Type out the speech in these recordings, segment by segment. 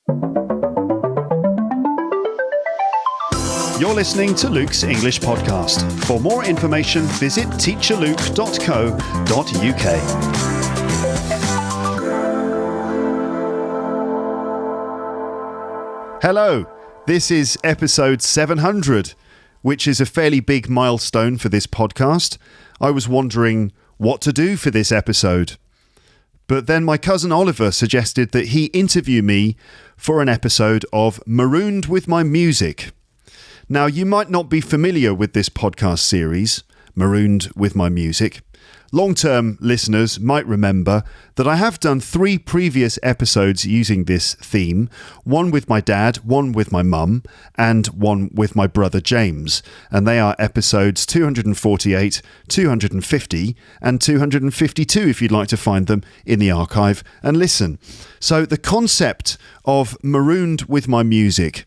You're listening to Luke's English Podcast. For more information, visit teacherluke.co.uk. Hello, this is episode 700, which is a fairly big milestone for this podcast. I was wondering what to do for this episode. But then my cousin Oliver suggested that he interview me for an episode of Marooned with my music. Now, you might not be familiar with this podcast series, Marooned with my music. Long-term listeners might remember that I have done 3 previous episodes using this theme, one with my dad, one with my mum, and one with my brother James. And they are episodes 248, 250, and 252 if you'd like to find them in the archive and listen. So the concept of Marooned with my music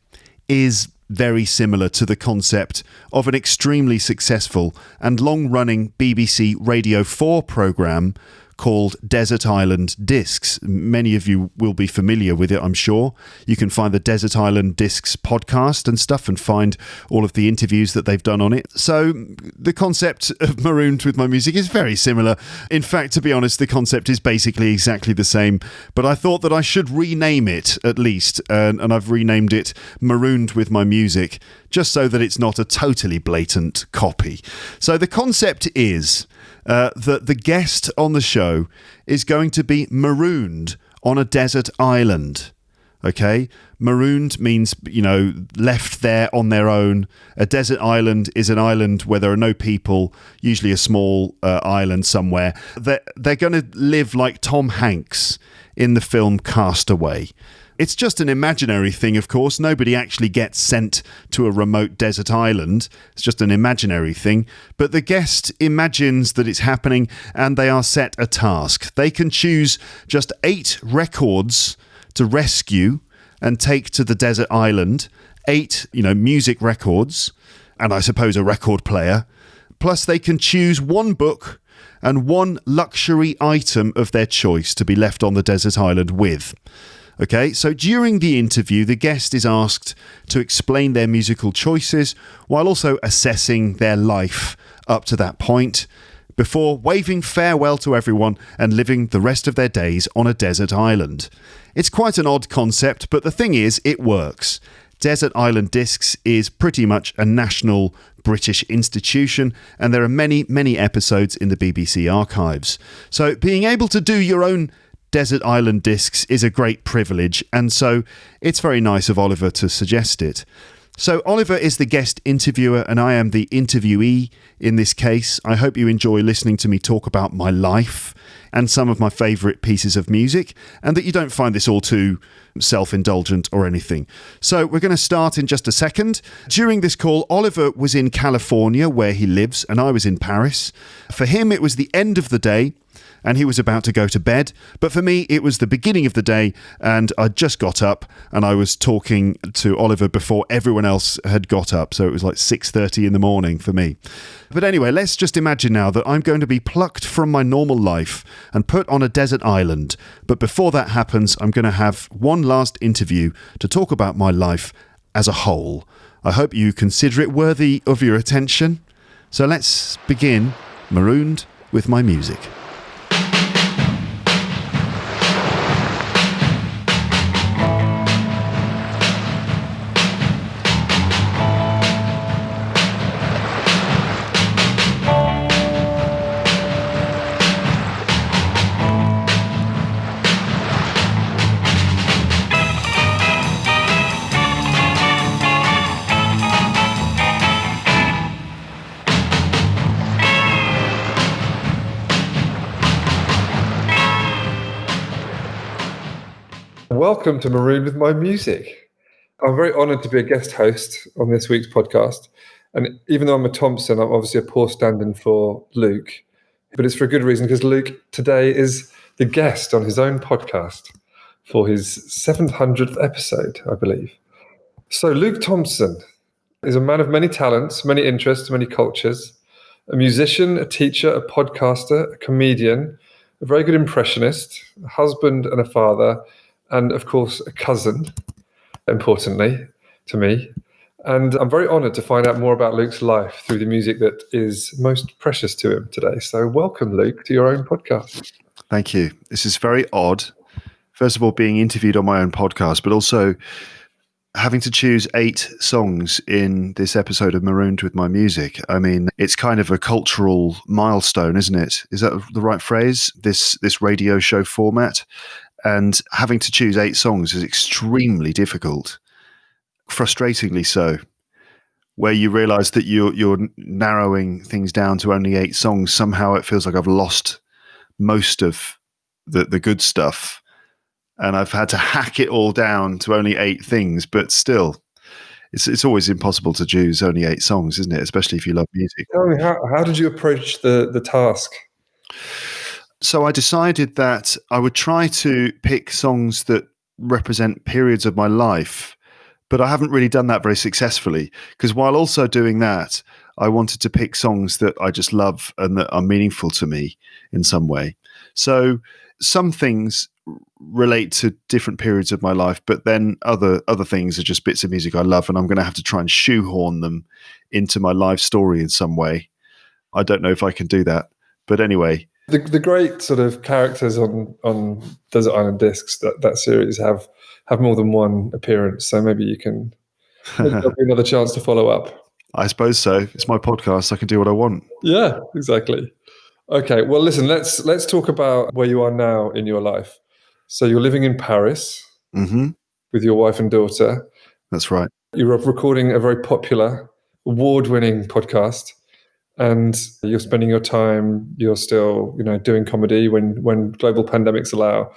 is very similar to the concept of an extremely successful and long-running BBC Radio 4 programme called Desert Island Discs. Many of you will be familiar with it, I'm sure. You can find the Desert Island Discs podcast and stuff and find all of the interviews that they've done on it. So the concept of Marooned with my music is very similar. In fact, to be honest, the concept is basically exactly the same. But I thought that I should rename it at least, and I've renamed it Marooned with my music, just so that it's not a totally blatant copy. So the concept is that the guest on the show is going to be marooned on a desert island. Okay? Marooned means, left there on their own. A desert island is an island where there are no people, usually a small island somewhere. They're going to live like Tom Hanks in the film Castaway. It's just an imaginary thing, of course. Nobody actually gets sent to a remote desert island. It's just an imaginary thing. But the guest imagines that it's happening and they are set a task. They can choose just 8 records to rescue and take to the desert island. 8, music records, and I suppose a record player. Plus they can choose 1 book and 1 luxury item of their choice to be left on the desert island with. Okay, so during the interview, the guest is asked to explain their musical choices while also assessing their life up to that point before waving farewell to everyone and living the rest of their days on a desert island. It's quite an odd concept, but the thing is, it works. Desert Island Discs is pretty much a national British institution, and there are many, many episodes in the BBC archives. So being able to do your own Desert Island Discs is a great privilege, and so it's very nice of Oliver to suggest it. So Oliver is the guest interviewer and I am the interviewee in this case. I hope you enjoy listening to me talk about my life and some of my favourite pieces of music, and that you don't find this all too self-indulgent or anything. So we're going to start in just a second. During this call, Oliver was in California where he lives and I was in Paris. For him, it was the end of the day and he was about to go to bed. But for me, it was the beginning of the day and I just got up and I was talking to Oliver before everyone else had got up. So it was like 6:30 in the morning for me. But anyway, let's just imagine now that I'm going to be plucked from my normal life and put on a desert island. But before that happens, I'm going to have one last interview to talk about my life as a whole. I hope you consider it worthy of your attention. So let's begin Marooned with my music. Welcome to Marooned with my music. I'm very honoured to be a guest host on this week's podcast. And even though I'm a Thompson, I'm obviously a poor stand-in for Luke. But it's for a good reason, because Luke today is the guest on his own podcast for his 700th episode, I believe. So Luke Thompson is a man of many talents, many interests, many cultures, a musician, a teacher, a podcaster, a comedian, a very good impressionist, a husband and a father, and of course a cousin, importantly to me. And I'm very honoured to find out more about Luke's life through the music that is most precious to him today. So welcome, Luke, to your own podcast. Thank you. This is very odd. First of all, being interviewed on my own podcast, but also having to choose 8 songs in this episode of Marooned with my music. I mean, it's kind of a cultural milestone, isn't it? Is that the right phrase? This radio show format. And having to choose 8 songs is extremely difficult, frustratingly so, where you realize that you're narrowing things down to only 8 songs. Somehow it feels like I've lost most of the good stuff, and I've had to hack it all down to only 8 things. But still, it's always impossible to choose only 8 songs, isn't it? Especially if you love music. Tell me, how did you approach the task? So I decided that I would try to pick songs that represent periods of my life, but I haven't really done that very successfully, because while also doing that, I wanted to pick songs that I just love and that are meaningful to me in some way. So some things relate to different periods of my life, but then other things are just bits of music I love, and I'm going to have to try and shoehorn them into my life story in some way. I don't know if I can do that, but anyway. The great sort of characters on Desert Island Discs, that series have more than one appearance, so maybe there'll be another chance to follow up. I suppose so. It's my podcast. I can do what I want. Yeah, exactly. Okay, well, listen, let's talk about where you are now in your life. So you're living in Paris with your wife and daughter. That's right. You're recording a very popular, award-winning podcast, and you're spending your time. You're still, doing comedy when global pandemics allow.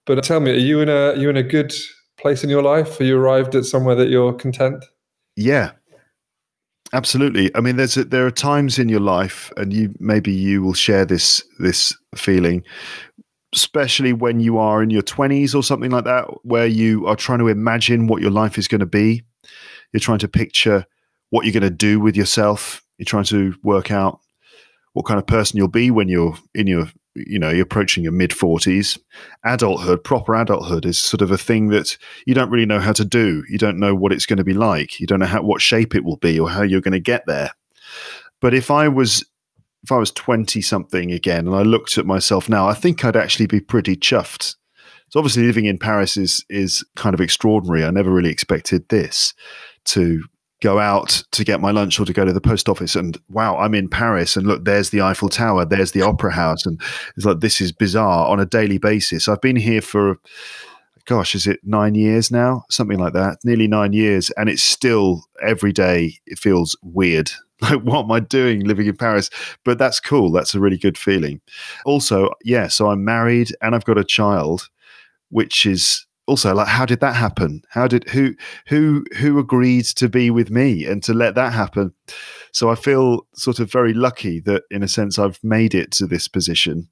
But tell me, are you in a good place in your life? Are you arrived at somewhere that you're content? Yeah, absolutely. I mean, there are times in your life, and you will share this feeling, especially when you are in your 20s or something like that, where you are trying to imagine what your life is going to be. You're trying to picture what you're going to do with yourself. You're trying to work out what kind of person you'll be when you're you're approaching your mid-40s. Adulthood, proper adulthood, is sort of a thing that you don't really know how to do. You don't know what it's going to be like. You don't know what shape it will be or how you're going to get there. But if I was 20 something again and I looked at myself now, I think I'd actually be pretty chuffed. So obviously living in Paris is kind of extraordinary. I never really expected this, to go out to get my lunch or to go to the post office and wow, I'm in Paris and look, there's the Eiffel Tower, there's the Opera House, and it's like, this is bizarre on a daily basis. I've been here for, gosh, is it 9 years now? Something like that, nearly 9 years, and it's still every day it feels weird. Like, what am I doing living in Paris? But that's cool. That's a really good feeling. Also, yeah, so I'm married and I've got a child, which is also like, how did that happen? Who agreed to be with me and to let that happen? So I feel sort of very lucky that in a sense I've made it to this position,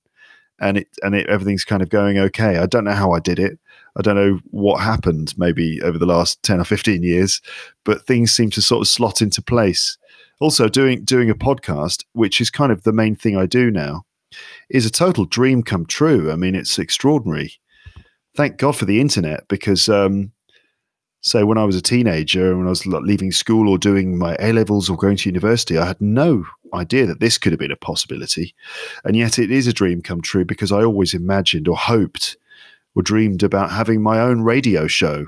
and everything's kind of going okay. I don't know how I did it. I don't know what happened maybe over the last 10 or 15 years, but things seem to sort of slot into place. Also doing a podcast, which is kind of the main thing I do now, is a total dream come true. I mean, it's extraordinary. Thank God for the internet, because so when I was a teenager, when I was leaving school or doing my A-levels or going to university, I had no idea that this could have been a possibility. And yet it is a dream come true, because I always imagined or hoped or dreamed about having my own radio show.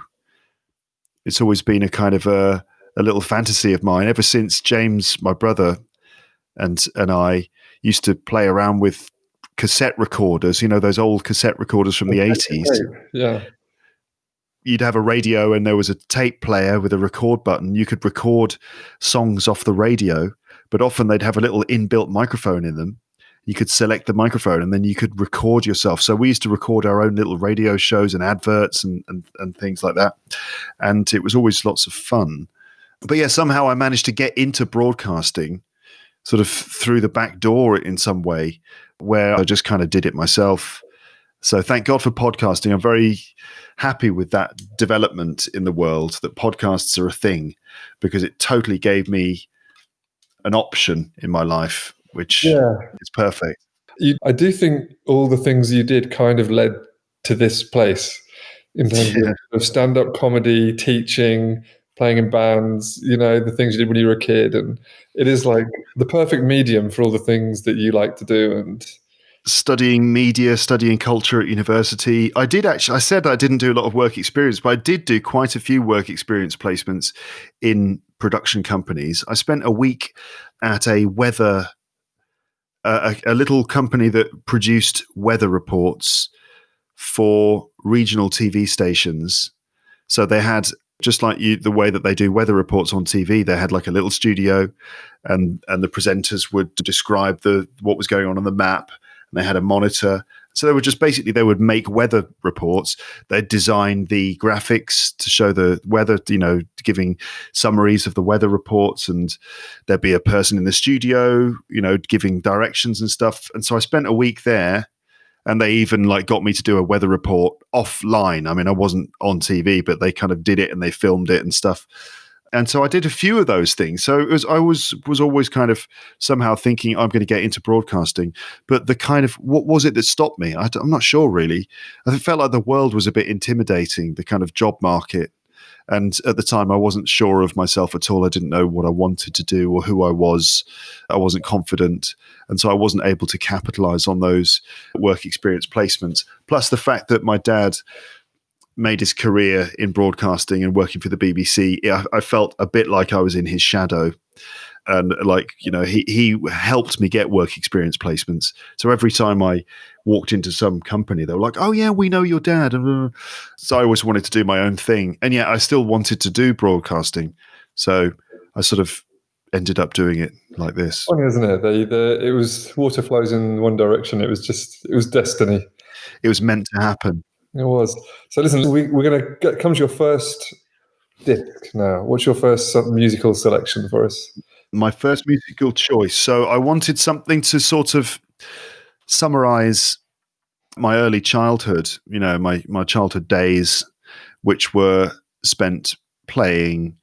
It's always been a kind of a little fantasy of mine ever since James, my brother, and I used to play around with cassette recorders, those old cassette recorders from the 80s. Yeah. You'd have a radio and there was a tape player with a record button. You could record songs off the radio, but often they'd have a little inbuilt microphone in them. You could select the microphone and then you could record yourself. So we used to record our own little radio shows and adverts and things like that. And it was always lots of fun. But yeah, somehow I managed to get into broadcasting sort of through the back door in some way, where I just kind of did it myself. So thank God for podcasting. I'm very happy with that development in the world, that podcasts are a thing, because it totally gave me an option in my life, which is perfect. I do think all the things you did kind of led to this place. in terms of stand-up comedy, teaching, playing in bands, the things you did when you were a kid. And it is like the perfect medium for all the things that you like to do. And studying media, studying culture at university. I said I didn't do a lot of work experience, but I did do quite a few work experience placements in production companies. I spent a week at a little company that produced weather reports for regional TV stations. So they had, just like the way that they do weather reports on TV, they had like a little studio, and the presenters would describe what was going on the map, and they had a monitor. So they would make weather reports. They'd design the graphics to show the weather, giving summaries of the weather reports, and there'd be a person in the studio, giving directions and stuff. And so I spent a week there, and they even got me to do a weather report offline. I mean, I wasn't on TV, but they kind of did it and they filmed it and stuff. And so I did a few of those things. So I was always kind of somehow thinking I'm going to get into broadcasting. But the kind of, what was it that stopped me? I'm not sure really. I felt like the world was a bit intimidating, the kind of job market. And at the time, I wasn't sure of myself at all. I didn't know what I wanted to do or who I was. I wasn't confident. And so I wasn't able to capitalize on those work experience placements. Plus the fact that my dad made his career in broadcasting and working for the BBC, I felt a bit like I was in his shadow. And he helped me get work experience placements. So every time I walked into some company, they were like, "Oh yeah, we know your dad." So I always wanted to do my own thing, and yet I still wanted to do broadcasting. So I sort of ended up doing it like this. Funny, isn't it? It was water flows in one direction. It was destiny. It was meant to happen. It was. So listen, we're going to come to your first disc now. What's your first musical selection for us? My first musical choice. So I wanted something to sort of summarize my early childhood, my childhood days, which were spent playing,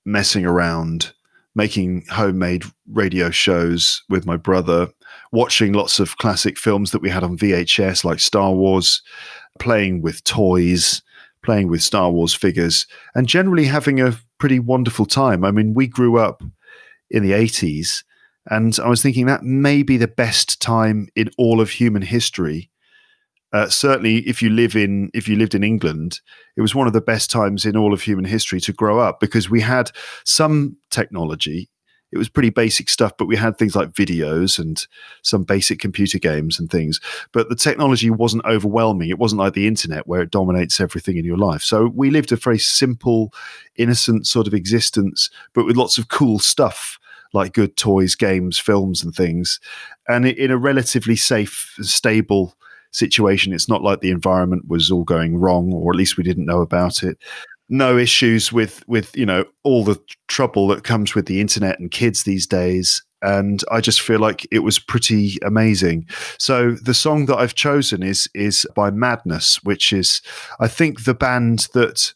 messing around, making homemade radio shows with my brother, watching lots of classic films that we had on VHS, like Star Wars, playing with toys, playing with Star Wars figures, and generally having a pretty wonderful time. I mean, we grew up in the 80s, and I was thinking that may be the best time in all of human history. Certainly, if you lived in England, it was one of the best times in all of human history to grow up, because we had some technology. It was pretty basic stuff, but we had things like videos and some basic computer games and things. But the technology wasn't overwhelming. It wasn't like the internet where it dominates everything in your life. So we lived a very simple, innocent sort of existence, but with lots of cool stuff like good toys, games, films and things. And in a relatively safe, stable situation. It's not like the environment was all going wrong, or at least we didn't know about it. No issues with all the trouble that comes with the internet and kids these days. And I just feel like it was pretty amazing. So the song that I've chosen is by Madness, which is, I think, the band that,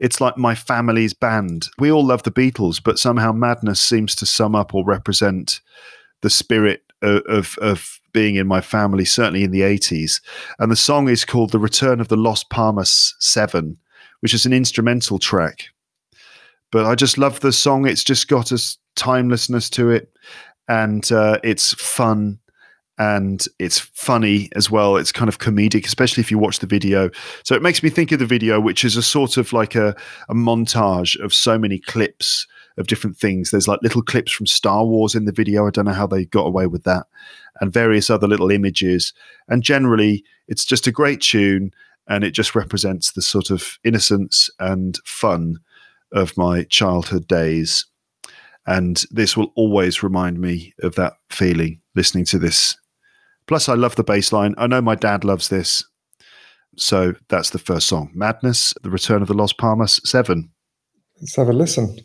it's like my family's band. We all love the Beatles, but somehow Madness seems to sum up or represent the spirit of being in my family, certainly in the 80s. And the song is called The Return of the Lost Palmas 7, which is an instrumental track. But I just love the song. It's just got a timelessness to it, and it's fun, and it's funny as well. It's kind of comedic, especially if you watch the video. So it makes me think of the video, which is a sort of like a montage of so many clips of different things. There's like little clips from Star Wars in the video. I don't know how they got away with that, and various other little images. And generally, it's just a great tune, and it just represents the sort of innocence and fun of my childhood days. And this will always remind me of that feeling, listening to this. Plus, I love the bass line. I know my dad loves this. So that's the first song. Madness, The Return of the Lost Palmas 7. Let's have a listen.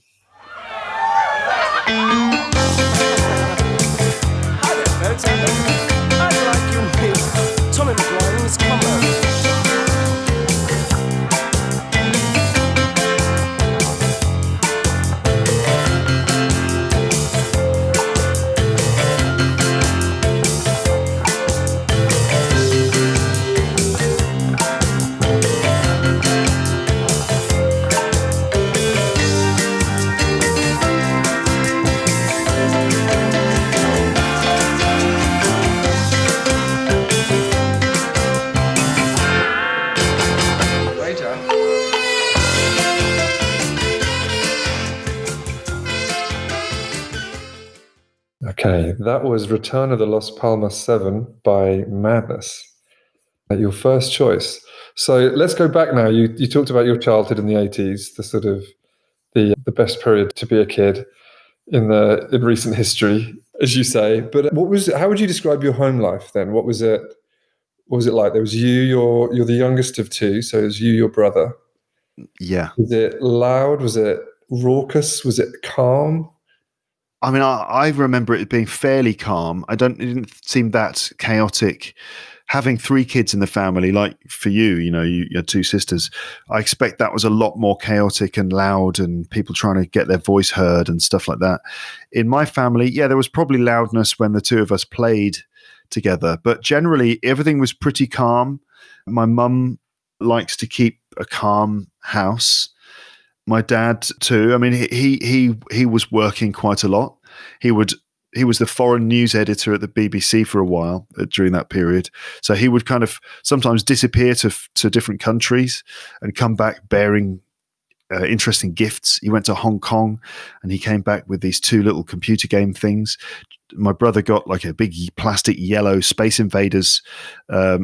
Okay, that was Return of the Las Palmas 7 by Madness. Your first choice. So let's go back now. You talked about your childhood in the 80s, the sort of the best period to be a kid in recent history, as you say. But how would you describe your home life then? What was it like? There was you're the youngest of two, so it was you, your brother. Yeah. Was it loud? Was it raucous? Was it calm? I mean, I remember it being fairly calm. It didn't seem that chaotic. Having three kids in the family, like for you, you had two sisters. I expect that was a lot more chaotic and loud, and people trying to get their voice heard and stuff like that. In my family, yeah, there was probably loudness when the two of us played together, but generally everything was pretty calm. My mum likes to keep a calm house. My dad too. I mean, he was working quite a lot. He was the foreign news editor at the BBC for a while during that period. So he would kind of sometimes disappear to different countries and come back bearing interesting gifts. He went to Hong Kong and he came back with these two little computer game things. My brother got like a big plastic yellow Space Invaders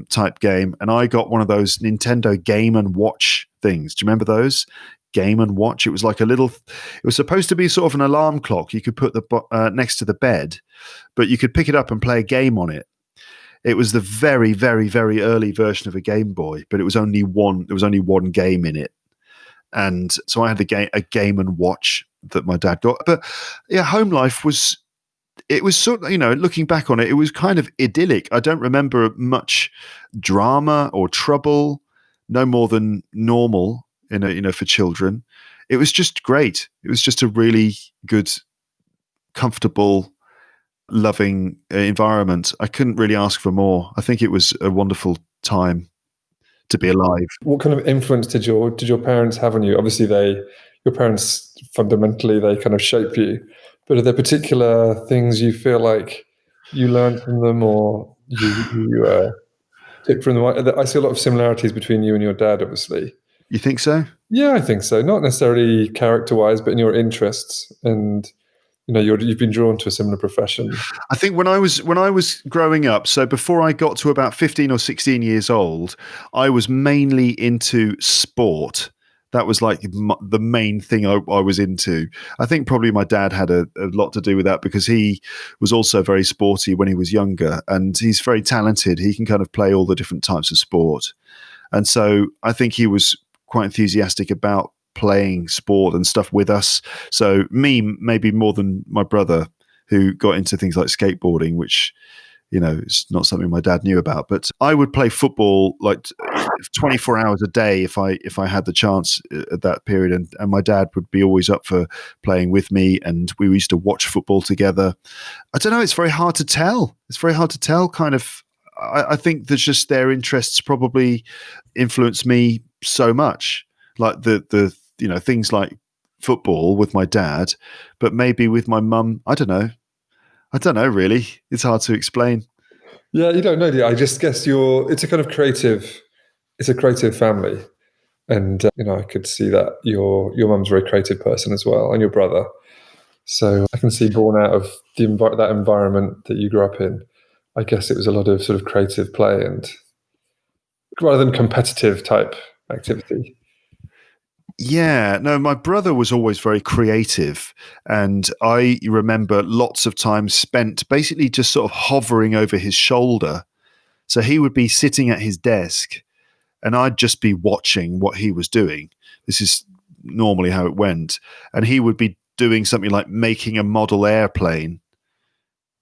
type game, and I got one of those Nintendo Game and Watch things. Do you remember those? Game and Watch. It was like it was supposed to be sort of an alarm clock you could put next to the bed, but you could pick it up and play a game on it. It was the very, very, very early version of a Game Boy, but it was only one. There was only one game in it, and so I had a Game and Watch that my dad got. But yeah, home life was. It was sort of, looking back on it, it was kind of idyllic. I don't remember much drama or trouble, no more than normal. For children, it was just great. It was just a really good, comfortable, loving environment. I couldn't really ask for more. I think it was a wonderful time to be alive. What kind of influence did your parents have on you? Obviously, your parents fundamentally they kind of shape you. But are there particular things you feel like you learned from them, or you took from them? I see a lot of similarities between you and your dad, obviously. You think so? Yeah, I think so. Not necessarily character-wise, but in your interests, and you've been drawn to a similar profession. I think when I was growing up, so before I got to about 15 or 16 years old, I was mainly into sport. That was like the main thing I was into. I think probably my dad had a lot to do with that because he was also very sporty when he was younger, and he's very talented. He can kind of play all the different types of sport. And so I think he was quite enthusiastic about playing sport and stuff with us. So me, maybe more than my brother, who got into things like skateboarding, which, is not something my dad knew about. But I would play football like 24 hours a day if I had the chance at that period. And my dad would be always up for playing with me, and we used to watch football together. I don't know. It's very hard to tell. Kind of. I think there's just their interests probably influenced me so much, like the things like football with my dad, but maybe with my mum, I don't know really. It's hard to explain. Yeah, you don't know, do you? I just guess it's a kind of creative family, and I could see that your mum's a very creative person as well, and your brother. So I can see born out of that environment that you grew up in. I guess it was a lot of sort of creative play and rather than competitive type activity. Yeah, no, my brother was always very creative, and I remember lots of time spent basically just sort of hovering over his shoulder. So he would be sitting at his desk, and I'd just be watching what he was doing. This is normally how it went. And he would be doing something like making a model aeroplane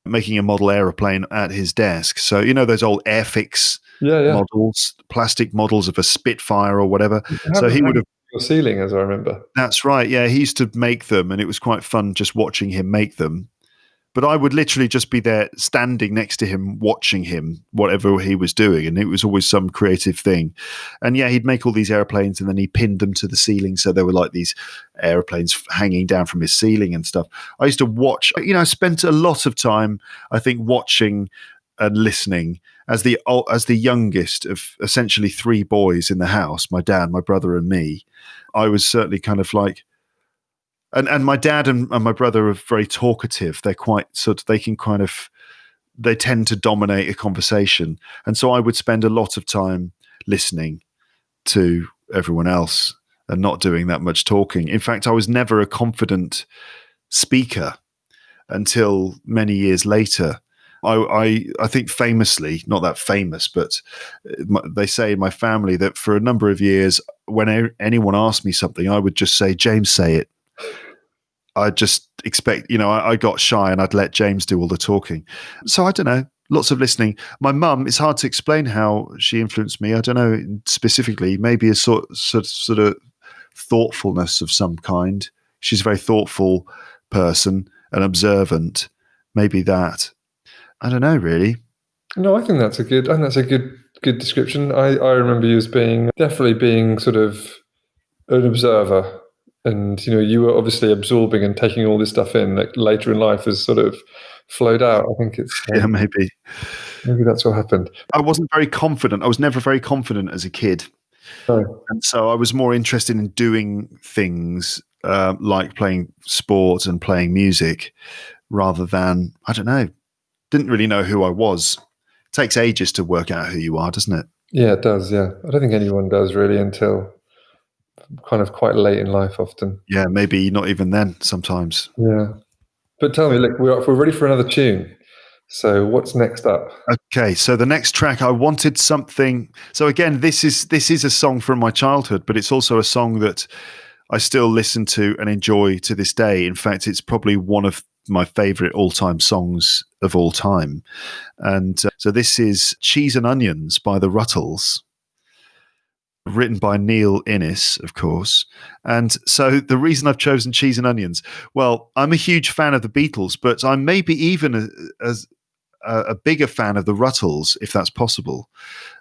at his desk. So, those old Airfix models, plastic models of a Spitfire or whatever. So he would have your ceiling, as I remember. That's right. Yeah, he used to make them, and it was quite fun just watching him make them. But I would literally just be there standing next to him, watching him, whatever he was doing. And it was always some creative thing. And yeah, he'd make all these airplanes and then he pinned them to the ceiling. So there were like these airplanes hanging down from his ceiling and stuff. I used to watch, I spent a lot of time, I think, watching and listening as the youngest of essentially three boys in the house, my dad, my brother and me. I was certainly kind of like, And my dad and my brother are very talkative. They're quite they tend to dominate a conversation. And so I would spend a lot of time listening to everyone else and not doing that much talking. In fact, I was never a confident speaker until many years later. I think famously, not that famous, but they say in my family that for a number of years, when anyone asked me something, I would just say, James, say it. I just expect, I got shy and I'd let James do all the talking. So I don't know, lots of listening. My mum, it's hard to explain how she influenced me. I don't know specifically, maybe a sort of thoughtfulness of some kind. She's a very thoughtful person and observant. Maybe that. I don't know, really. No, I think that's a good description. I remember you as definitely being sort of an observer, and you were obviously absorbing and taking all this stuff in that later in life has sort of flowed out. I think it's yeah, maybe that's what happened. I wasn't very confident. I was never very confident as a kid. No. And so I was more interested in doing things like playing sport and playing music rather than, I don't know, didn't really know who I was. It takes ages to work out who you are, doesn't it? Yeah, it does. Yeah. I don't think anyone does really until kind of quite late in life often. Yeah, maybe not even then sometimes. Yeah. But tell me, look, we're ready for another tune. So what's next up? Okay, so the next track, I wanted something. So again, this is a song from my childhood, but it's also a song that I still listen to and enjoy to this day. In fact, it's probably one of my favorite all-time songs of all time. And so this is Cheese and Onions by the Ruttles, written by Neil Innes, of course. And so the reason I've chosen Cheese and Onions, well, I'm a huge fan of the Beatles, but I'm maybe even a bigger fan of the Ruttles, if that's possible.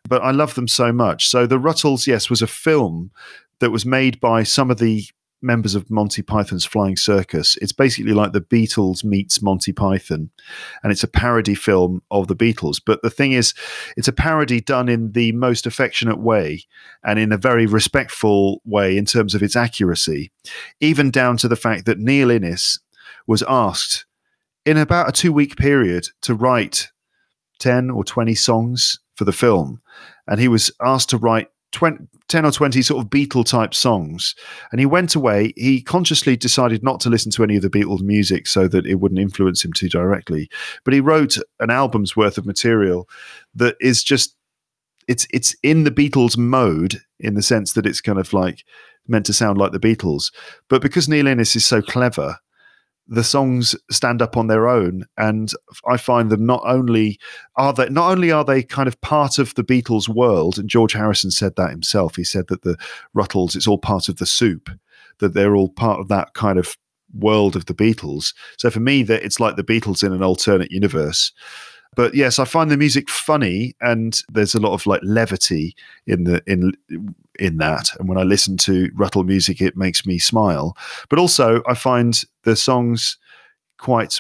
But I love them so much. So the Ruttles, yes, was a film that was made by some of the members of Monty Python's Flying Circus. It's basically like the Beatles meets Monty Python, and it's a parody film of the Beatles. But the thing is, it's a parody done in the most affectionate way and in a very respectful way in terms of its accuracy, even down to the fact that Neil Innes was asked in about a 2-week period to write 10 or 20 songs for the film. And he was asked to write 10 or 20 sort of Beatle type songs. And he went away. He consciously decided not to listen to any of the Beatles music so that it wouldn't influence him too directly. But he wrote an album's worth of material that is just, it's in the Beatles mode in the sense that it's kind of like meant to sound like the Beatles. But because Neil Innes is so clever, the songs stand up on their own, and I find them not only are they kind of part of the Beatles world, and George Harrison said that himself. He said that the Ruttles, it's all part of the soup, that they're all part of that kind of world of the Beatles. So for me, that it's like the Beatles in an alternate universe. But yes, I find the music funny, and there's a lot of like levity in that. And when I listen to Ruttle music, it makes me smile. But also, I find the songs quite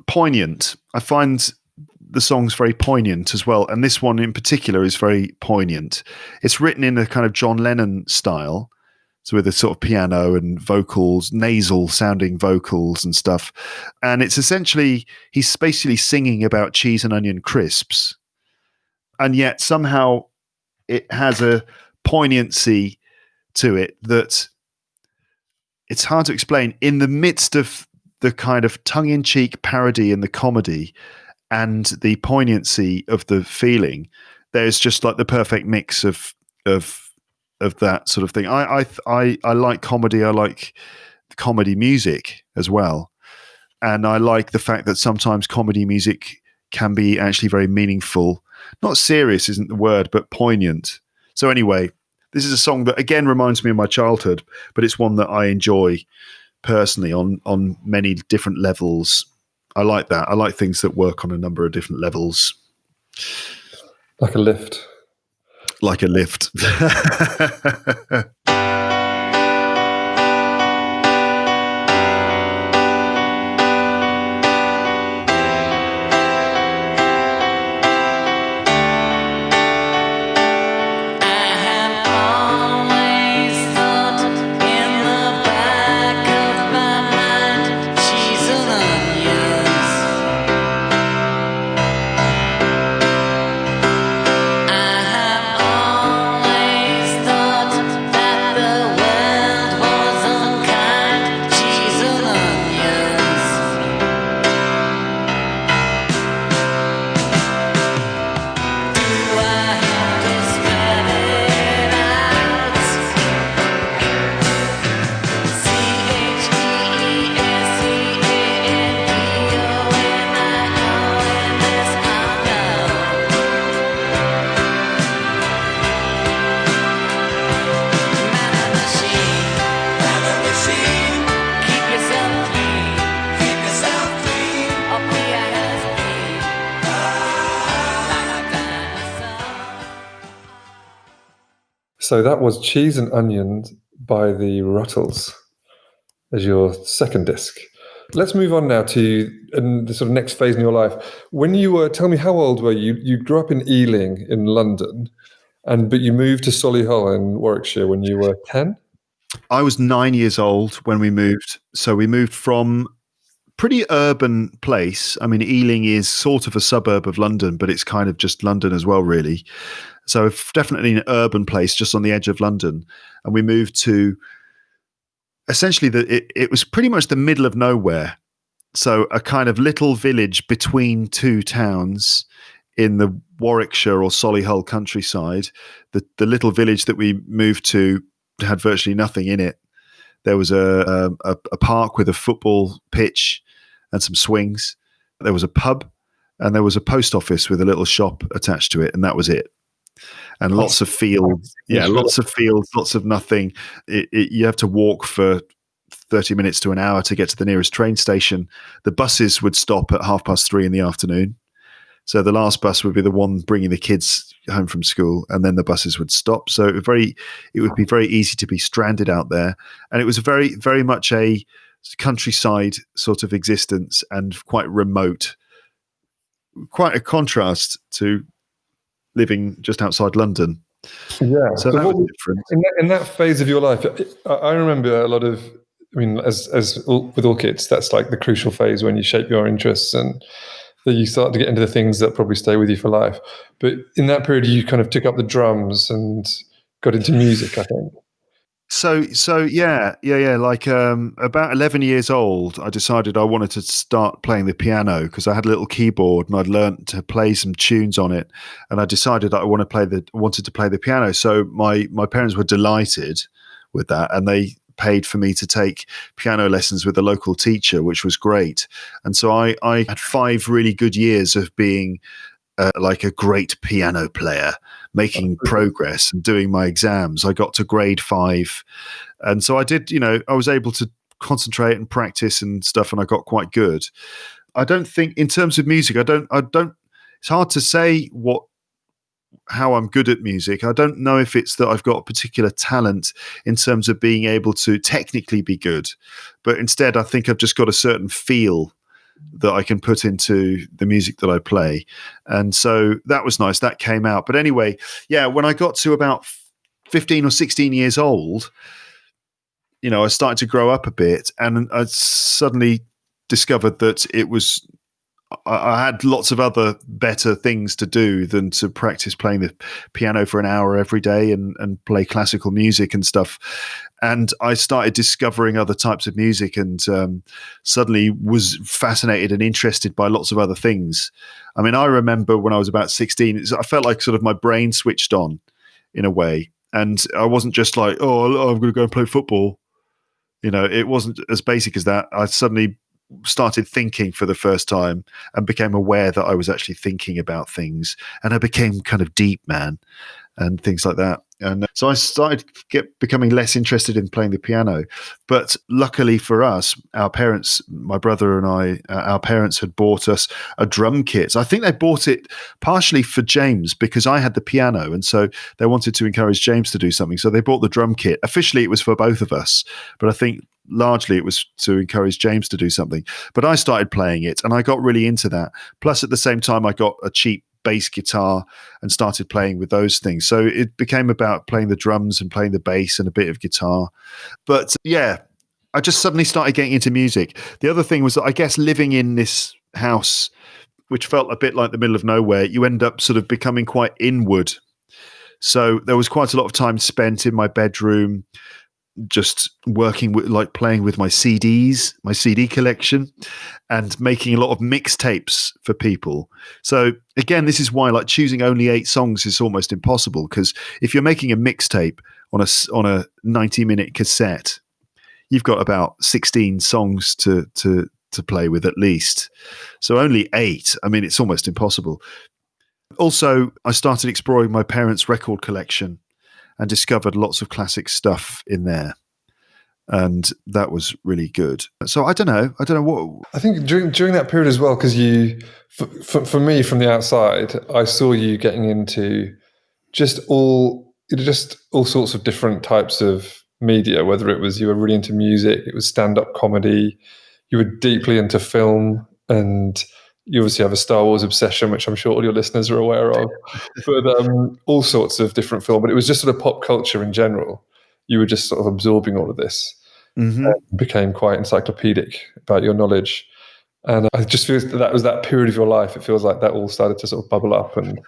poignant. I find the songs very poignant as well. And this one in particular is very poignant. It's written in a kind of John Lennon style. So with a sort of piano and vocals, nasal sounding vocals and stuff. And it's essentially, he's basically singing about cheese and onion crisps. And yet somehow it has a poignancy to it that it's hard to explain. In the midst of the kind of tongue-in-cheek parody and the comedy and the poignancy of the feeling, there's just like the perfect mix of that sort of thing. I like comedy. I like comedy music as well. And I like the fact that sometimes comedy music can be actually very meaningful. Not serious isn't the word, but poignant. So anyway, this is a song that again reminds me of my childhood, but it's one that I enjoy personally on many different levels. I like that. I like things that work on a number of different levels. Like a lift. Like a lift. I have always thought in the back So that was Cheese and Onions by the Ruttles as your second disc. Let's move on now to the sort of next phase in your life. When you were, tell me, how old were you? You grew up in Ealing in London, but you moved to Solihull in Warwickshire when you were 10? I was 9 years old when we moved. So we moved from pretty urban place. I mean, Ealing is sort of a suburb of London, but it's kind of just London as well, really. So definitely an urban place just on the edge of London. And we moved to essentially it was pretty much the middle of nowhere. So a kind of little village between two towns in the Warwickshire or Solihull countryside. The little village that we moved to had virtually nothing in it. There was a park with a football pitch and some swings. There was a pub, and there was a post office with a little shop attached to it, and that was it. And lots of fields, lots of fields, lots of nothing. You have to walk for 30 minutes to an hour to get to the nearest train station. The buses would stop at 3:30 in the afternoon. So the last bus would be the one bringing the kids home from school, and then the buses would stop. So it would be very easy to be stranded out there. And it was very, very much a countryside sort of existence and quite remote. Quite a contrast to living just outside London. Yeah. So that was different. In that phase of your life, I remember a lot of, I mean, as with all kids, that's like the crucial phase when you shape your interests and that you start to get into the things that probably stay with you for life. But in that period, you kind of took up the drums and got into music, I think. So yeah. Like about 11 years old, I decided I wanted to start playing the piano because I had a little keyboard and I'd learned to play some tunes on it. And I decided that I wanted to play the piano. So my parents were delighted with that, and they paid for me to take piano lessons with a local teacher, which was great. And so I had 5 really good years of being like a great piano player, making progress and doing my exams. I got to grade 5. And so I did, I was able to concentrate and practice and stuff, and I got quite good. I don't think in terms of music, I don't, it's hard to say how I'm good at music. I don't know if it's that I've got a particular talent in terms of being able to technically be good, but instead I think I've just got a certain feel that I can put into the music that I play. And so that was nice. That came out. But anyway, yeah, when I got to about 15 or 16 years old, I started to grow up a bit, and I suddenly discovered that I had lots of other better things to do than to practice playing the piano for an hour every day and play classical music and stuff. And I started discovering other types of music, and suddenly was fascinated and interested by lots of other things. I mean, I remember when I was about 16, I felt like sort of my brain switched on in a way. And I wasn't just like, oh, I'm going to go and play football. It wasn't as basic as that. I suddenly started thinking for the first time and became aware that I was actually thinking about things, and I became kind of deep, man, and things like that. And so I started becoming less interested in playing the piano. But luckily for us, our parents, my brother and I, our parents had bought us a drum kit. I think they bought it partially for James because I had the piano, and so they wanted to encourage James to do something. So they bought the drum kit. Officially, it was for both of us, but I think largely it was to encourage James to do something. But I started playing it, and I got really into that. Plus, at the same time, I got a cheap bass guitar and started playing with those things. So it became about playing the drums and playing the bass and a bit of guitar. But yeah, I just suddenly started getting into music. The other thing was that I guess living in this house, which felt a bit like the middle of nowhere, you end up sort of becoming quite inward. So there was quite a lot of time spent in my bedroom, just working with, like playing with my CDs, my CD collection, and making a lot of mixtapes for people. So again, this is why like choosing only 8 songs is almost impossible, because if you're making a mixtape on a 90-minute cassette, you've got about 16 songs to play with at least. So only 8. I mean, it's almost impossible. Also, I started exploring my parents' record collection and discovered lots of classic stuff in there. And that was really good. So I don't know what. I think during that period as well, because for me from the outside, I saw you getting into just all just all sorts of different types of media, whether it was you were really into music, it was stand-up comedy, you were deeply into film, and you obviously have a Star Wars obsession, which I'm sure all your listeners are aware of, but all sorts of different film. But it was just sort of pop culture in general. You were just sort of absorbing all of this, and became quite encyclopedic about your knowledge. And I just feel that was that period of your life. It feels like that all started to sort of bubble up. And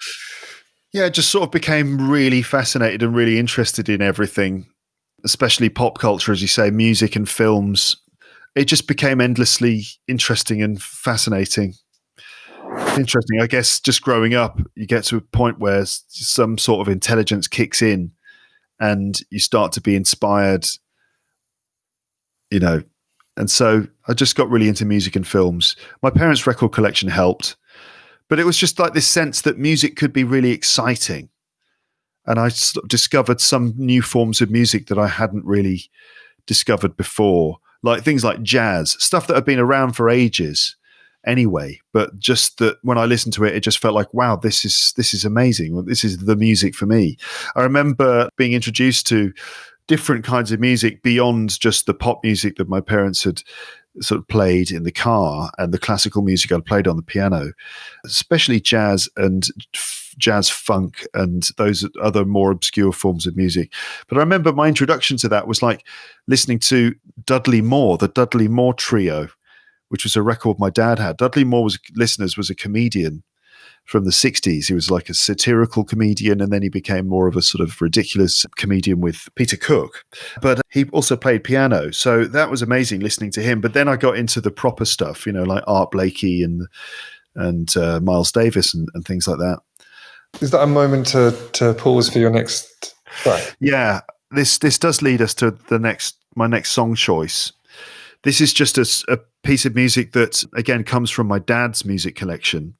yeah, just sort of became really fascinated and really interested in everything, especially pop culture, as you say, music and films. It just became endlessly interesting and fascinating. Interesting. I guess just growing up, you get to a point where some sort of intelligence kicks in and you start to be inspired, And so I just got really into music and films. My parents' record collection helped, but it was just like this sense that music could be really exciting. And I discovered some new forms of music that I hadn't really discovered before, like things like jazz, stuff that had been around for ages anyway, but just that when I listened to it, it just felt like, wow, this is amazing. Well, this is the music for me. I remember being introduced to different kinds of music beyond just the pop music that my parents had sort of played in the car and the classical music I'd played on the piano, especially jazz and jazz funk and those other more obscure forms of music. But I remember my introduction to that was like listening to Dudley Moore, the Dudley Moore Trio, which was a record my dad had. Dudley Moore was a comedian from the 60s. He was like a satirical comedian, and then he became more of a sort of ridiculous comedian with Peter Cook. But he also played piano, so that was amazing listening to him. But then I got into the proper stuff, like Art Blakey and Miles Davis and things like that. Is that a moment to pause for your next track? Yeah, this does lead us to my next song choice. This is just a piece of music that, again, comes from my dad's music collection.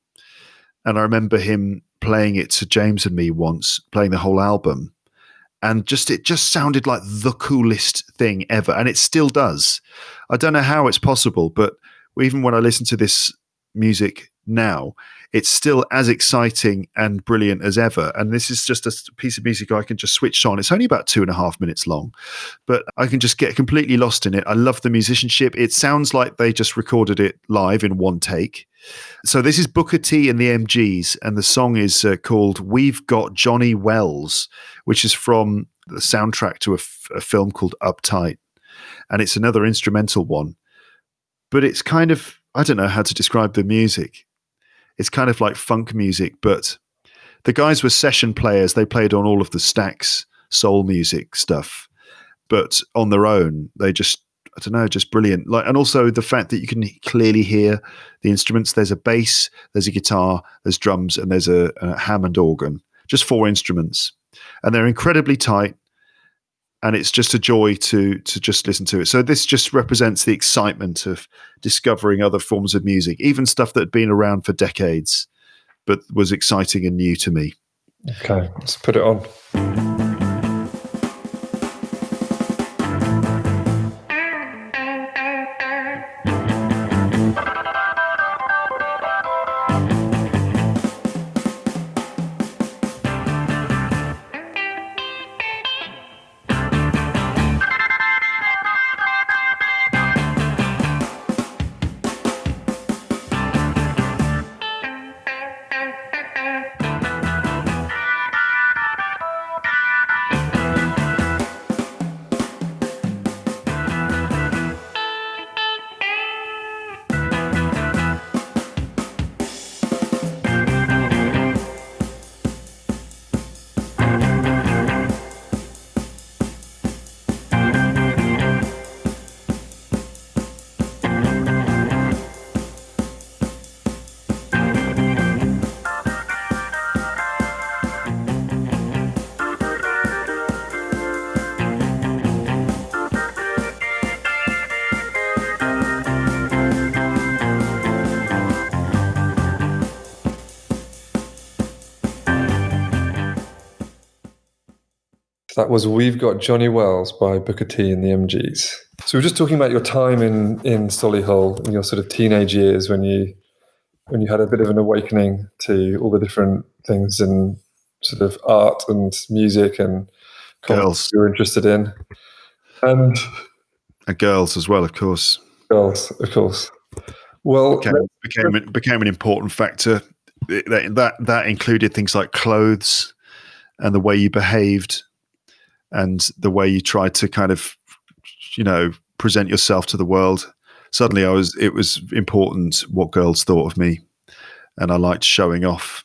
And I remember him playing it to James and me once, playing the whole album. And it just sounded like the coolest thing ever. And it still does. I don't know how it's possible, but even when I listen to this music now, it's still as exciting and brilliant as ever. And this is just a piece of music I can just switch on. It's only about 2.5 minutes long, but I can just get completely lost in it. I love the musicianship. It sounds like they just recorded it live in one take. So this is Booker T and the MGs, and the song is called We've Got Johnny Wells, which is from the soundtrack to a film called Uptight. And it's another instrumental one. But it's kind of, I don't know how to describe the music. It's kind of like funk music, but the guys were session players. They played on all of the Stax soul music stuff, but on their own, they just, I don't know, just brilliant. And also the fact that you can clearly hear the instruments. There's a bass, there's a guitar, there's drums, and there's a Hammond organ. Just 4 instruments, and they're incredibly tight. And it's just a joy to just listen to it. So this just represents the excitement of discovering other forms of music, even stuff that had been around for decades, but was exciting and new to me. Okay, let's put it on. That was We've Got Johnny Wells by Booker T and the MGs. So we're just talking about your time in Solihull in your sort of teenage years when you had a bit of an awakening to all the different things in sort of art and music and Girls. you're interested in, and Girls as well, of course. girls, of course. Well, Became an important factor. That included things like clothes and the way you behaved and the way you tried to kind of, present yourself to the world. Suddenly it was important what girls thought of me, and I liked showing off.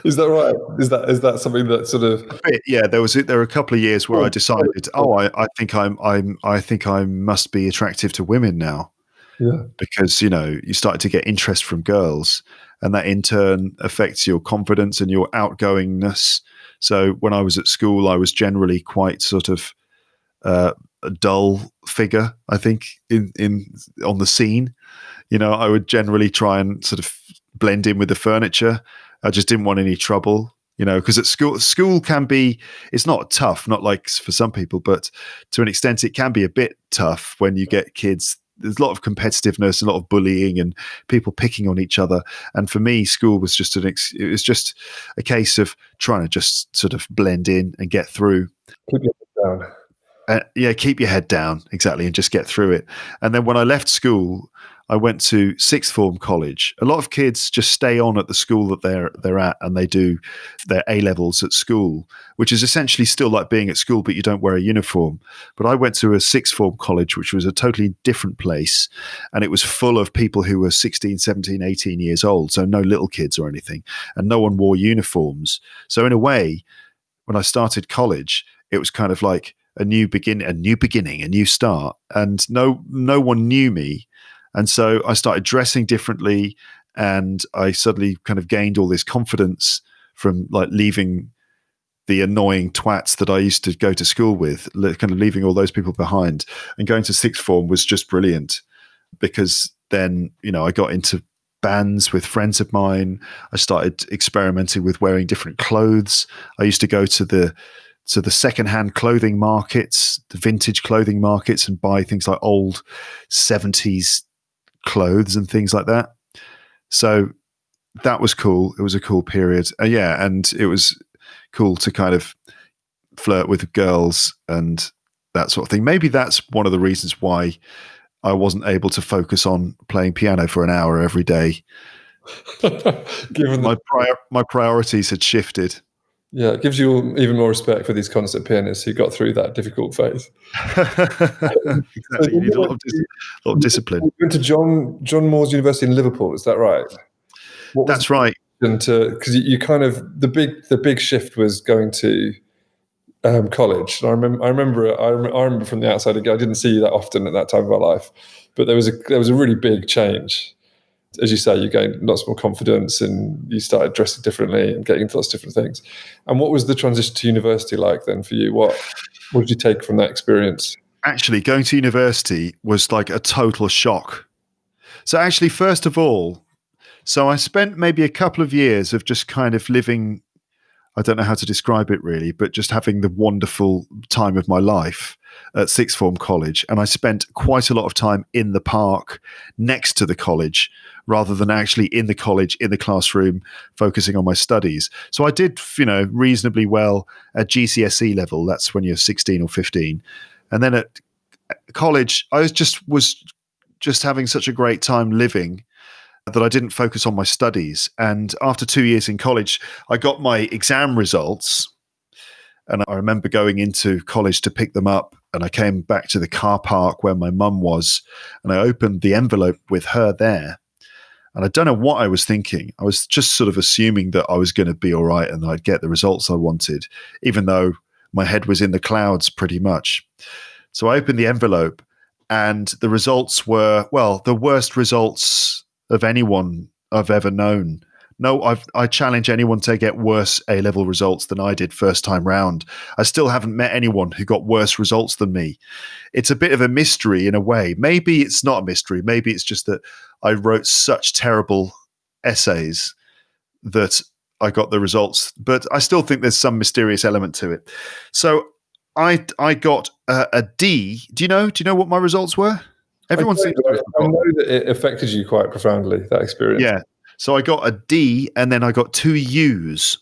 is that right? Is that something that sort of? Yeah, there were a couple of years where I decided, I think I must be attractive to women now. Yeah. Because, you start to get interest from girls, and that in turn affects your confidence and your outgoingness. So when I was at school, I was generally quite sort of a dull figure, I think, in on the scene. I would generally try and sort of blend in with the furniture. I just didn't want any trouble, because at school can be, it's not tough, not like for some people, but to an extent it can be a bit tough when you get kids. There's a lot of competitiveness, a lot of bullying, and people picking on each other. And for me, school was just it was just a case of trying to just sort of blend in and get through. Keep your head down. Keep your head down, exactly, and just get through it. And then when I left school, I went to sixth form college. A lot of kids just stay on at the school that they're at, and they do their A levels at school, which is essentially still like being at school, but you don't wear a uniform. But I went to a sixth form college, which was a totally different place, and it was full of people who were 16, 17, 18 years old, so no little kids or anything, and no one wore uniforms. So in a way, when I started college, it was kind of like a new beginning, a new start, and no one knew me. And so I started dressing differently, and I suddenly kind of gained all this confidence from like leaving the annoying twats that I used to go to school with, kind of leaving all those people behind. And going to sixth form was just brilliant, because then, I got into bands with friends of mine. I started experimenting with wearing different clothes. I used to go to the secondhand clothing markets, the vintage clothing markets, and buy things like old 70s clothes and things like that. So that was cool. It was a cool period. And it was cool to kind of flirt with girls and that sort of thing. Maybe that's one of the reasons why I wasn't able to focus on playing piano for an hour every day. Given my priorities had shifted. Yeah, it gives you even more respect for these concert pianists who got through that difficult phase. Exactly. You need a lot of discipline. You went to John Moores University in Liverpool, is that right? That's right. Because you kind of the big shift was going to college. And I remember from the outside. I didn't see you that often at that time of our life, but there was a really big change. As you say, you gained lots more confidence and you started dressing differently and getting into lots of different things. And what was the transition to university like then for you? What did you take from that experience? Actually, going to university was like a total shock. So actually, first of all, I spent maybe a couple of years of just kind of living, I don't know how to describe it really, but just having the wonderful time of my life at sixth form college. And I spent quite a lot of time in the park next to the college, rather than actually in the college, in the classroom, focusing on my studies. So I did, reasonably well at GCSE level. That's when you're 16 or 15. And then at college, I was just having such a great time living that I didn't focus on my studies. And after 2 years in college, I got my exam results. And I remember going into college to pick them up, and I came back to the car park where my mum was, and I opened the envelope with her there. And I don't know what I was thinking. I was just sort of assuming that I was going to be all right and I'd get the results I wanted, even though my head was in the clouds pretty much. So I opened the envelope, and the results were, well, the worst results of anyone I've ever known. No, I challenge anyone to get worse A-level results than I did first time round. I still haven't met anyone who got worse results than me. It's a bit of a mystery in a way. Maybe it's not a mystery. Maybe it's just that I wrote such terrible essays that I got the results. But I still think there's some mysterious element to it. So I got a D. Do you know what my results were? Everyone seems to have I know that it affected you quite profoundly, that experience. Yeah. So I got a D, and then I got 2 U's.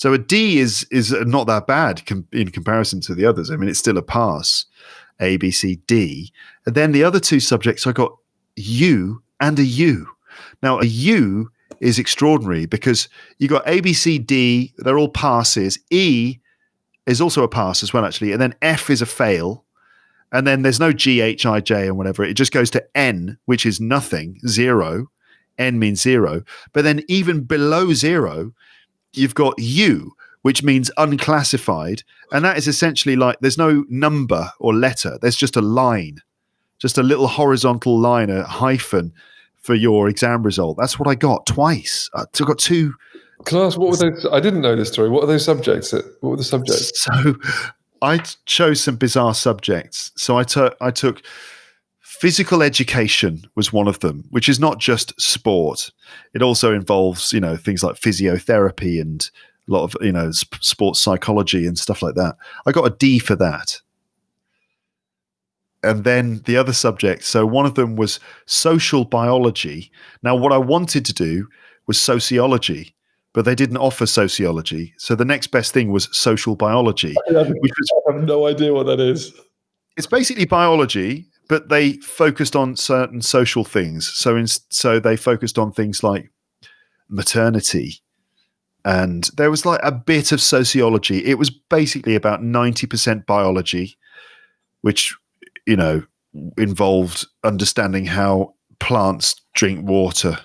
So a D is not that bad in comparison to the others. I mean, it's still a pass, A, B, C, D. And then the other two subjects, I got U and a U. Now, a U is extraordinary because you got A, B, C, D, they're all passes. E is also a pass as well, actually. And then F is a fail. And then there's no G, H, I, J, and whatever. It just goes to N, which is nothing, 0. N means 0. But then even below 0, you've got U, which means unclassified. And that is essentially like there's no number or letter. There's just a line, just a little horizontal line, a hyphen for your exam result. That's what I got twice. I got 2. Can I ask, what were those? I didn't know this story. What are those subjects? What were the subjects? So I chose some bizarre subjects. So I took physical education was one of them, which is not just sport. It also involves, things like physiotherapy and a lot of, sports psychology and stuff like that. I got a D for that. And then the other subject, so one of them was social biology. Now, what I wanted to do was sociology, but they didn't offer sociology. So the next best thing was social biology. I have no idea what that is. It's basically biology, but they focused on certain social things. So they focused on things like maternity, and there was like a bit of sociology. It was basically about 90% biology, which, involved understanding how plants drink water.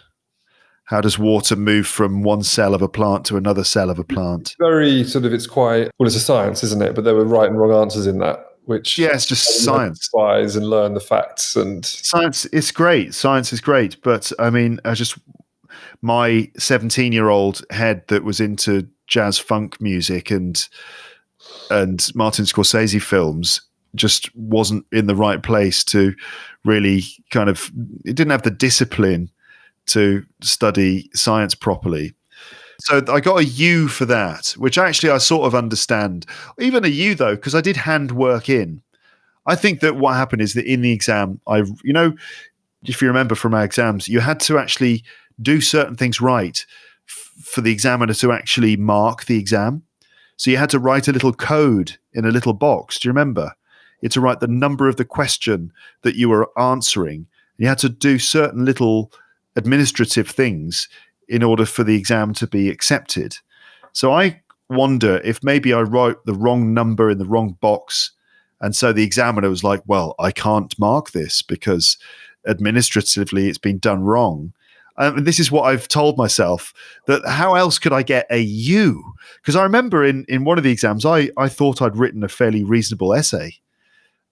How does water move from one cell of a plant to another cell of a plant? Very sort of, it's a science, isn't it? But there were right and wrong answers in that. Which it's just science. And learn the facts and science. It's great. Science is great, but I mean, my 17-year-old head that was into jazz funk music and Martin Scorsese films just wasn't in the right place to really it didn't have the discipline to study science properly. So I got a U for that, which actually I sort of understand. Even a U, though, because I did hand work in. I think that what happened is that in the exam, if you remember from our exams, you had to actually do certain things right for the examiner to actually mark the exam. So you had to write a little code in a little box. Do you remember? You had to write the number of the question that you were answering. You had to do certain little administrative things in order for the exam to be accepted. So I wonder if maybe I wrote the wrong number in the wrong box. And so the examiner was like, well, I can't mark this because administratively it's been done wrong. And this is what I've told myself, that how else could I get a U? Because I remember in one of the exams, I thought I'd written a fairly reasonable essay.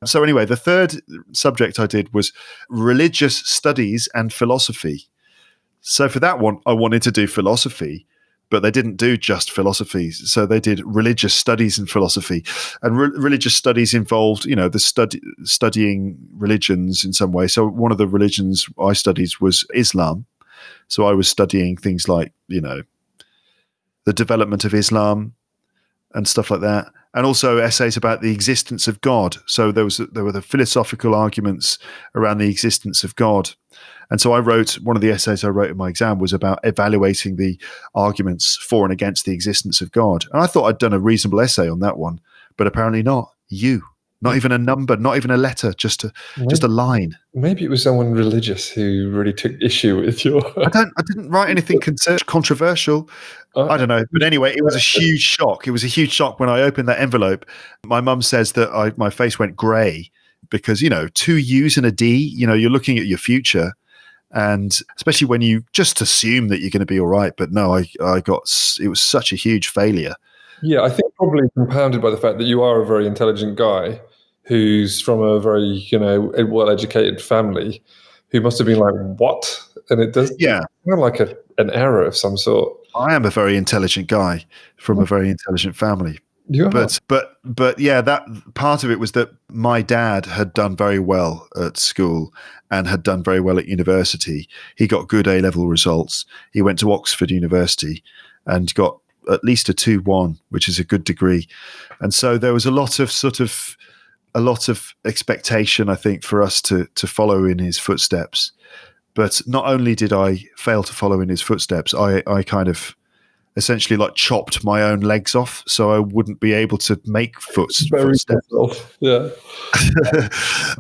So anyway, the third subject I did was religious studies and philosophy. So for that one, I wanted to do philosophy, but they didn't do just philosophy. So they did religious studies and philosophy. And religious studies involved, studying religions in some way. So one of the religions I studied was Islam. So I was studying things like, the development of Islam and stuff like that. And also essays about the existence of God. So there were the philosophical arguments around the existence of God. And so one of the essays I wrote in my exam was about evaluating the arguments for and against the existence of God. And I thought I'd done a reasonable essay on that one, but apparently not. Not even a number, not even a letter, just a line. Maybe it was someone religious who really took issue with your... I didn't write anything controversial. I don't know. But anyway, it was a huge shock. It was a huge shock when I opened that envelope. My mum says that my face went grey because, 2 U's and a D, you're looking at your future. And especially when you just assume that you're going to be all right. But no, it was such a huge failure. Yeah, I think probably compounded by the fact that you are a very intelligent guy who's from a very, well-educated family, who must have been like, what? And it does sound like an error of some sort. I am a very intelligent guy from a very intelligent family. You are. But yeah, that part of it was that my dad had done very well at school and had done very well at university. He got good A-level results. He went to Oxford University and got at least a 2-1, which is a good degree. And so there was a lot of expectation, I think, for us to follow in his footsteps. But not only did I fail to follow in his footsteps, I kind of essentially like chopped my own legs off so I wouldn't be able to make footsteps. Yeah.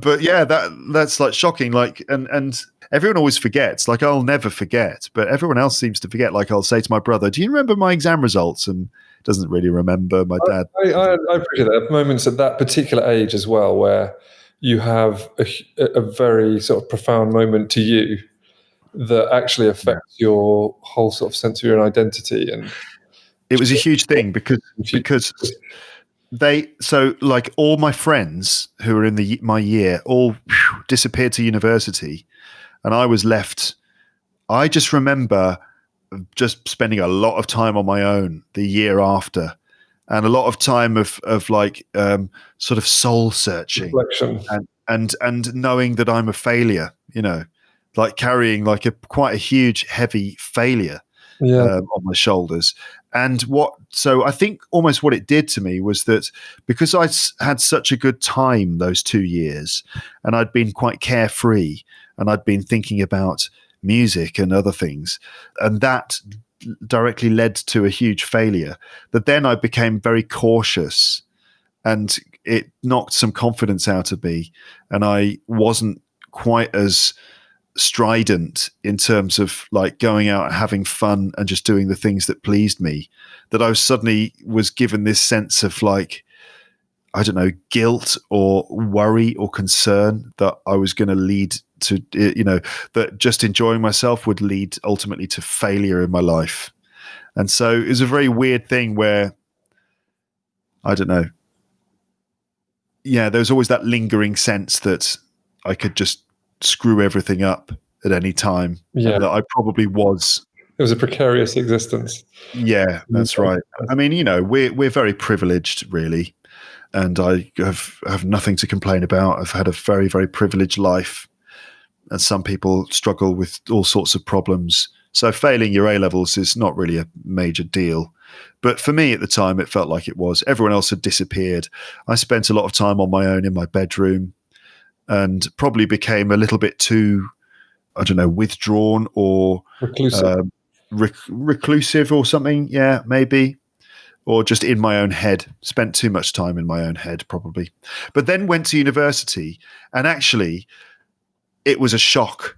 But yeah, that's like shocking. Like, and everyone always forgets. Like, I'll never forget, but everyone else seems to forget. Like, I'll say to my brother, "Do you remember my exam results?" And doesn't really remember. My dad. I appreciate that. Moments at that particular age as well, where you have a very sort of profound moment to you that actually affects your whole sort of sense of your own identity. And it was a huge thing because like all my friends who were in my year all disappeared to university, and I was left. I just remember just spending a lot of time on my own the year after, and a lot of time of like sort of soul searching, reflection, and knowing that I'm a failure. Like carrying like quite a huge, heavy failure on my shoulders. And so I think almost what it did to me was that because I had such a good time those 2 years, and I'd been quite carefree, and I'd been thinking about music and other things, and that directly led to a huge failure, that then I became very cautious, and it knocked some confidence out of me, and I wasn't quite as strident in terms of like going out and having fun and just doing the things that pleased me, that I suddenly was given this sense of like, I don't know, guilt or worry or concern that I was going to lead to, that just enjoying myself would lead ultimately to failure in my life. And so it was a very weird thing where, I don't know. Yeah, there was always that lingering sense that I could just screw everything up at any time. Yeah. And that I probably was. It was a precarious existence. Yeah, that's right. I mean, we're very privileged, really. And I have nothing to complain about. I've had a very, very privileged life. And some people struggle with all sorts of problems. So failing your A-levels is not really a major deal. But for me at the time, it felt like it was. Everyone else had disappeared. I spent a lot of time on my own in my bedroom, and probably became a little bit too, I don't know, withdrawn or reclusive or something. Yeah, maybe. Or just in my own head. Spent too much time in my own head, probably. But then went to university, and actually it was a shock,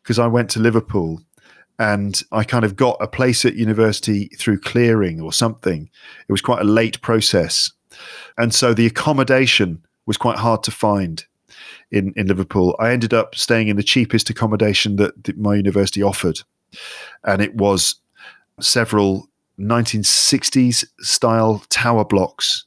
because I went to Liverpool and I kind of got a place at university through clearing or something. It was quite a late process. And so the accommodation was quite hard to find in Liverpool. I ended up staying in the cheapest accommodation that my university offered. And it was several 1960s style tower blocks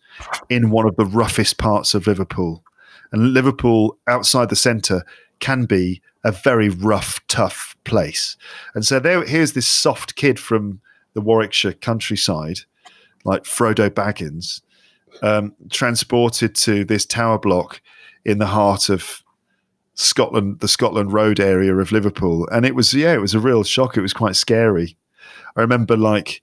in one of the roughest parts of Liverpool. And Liverpool, outside the centre, can be a very rough, tough place. And so here's this soft kid from the Warwickshire countryside, like Frodo Baggins, transported to this tower block in the heart of Scotland, the Scotland Road area of Liverpool. And it was a real shock. It was quite scary. I remember like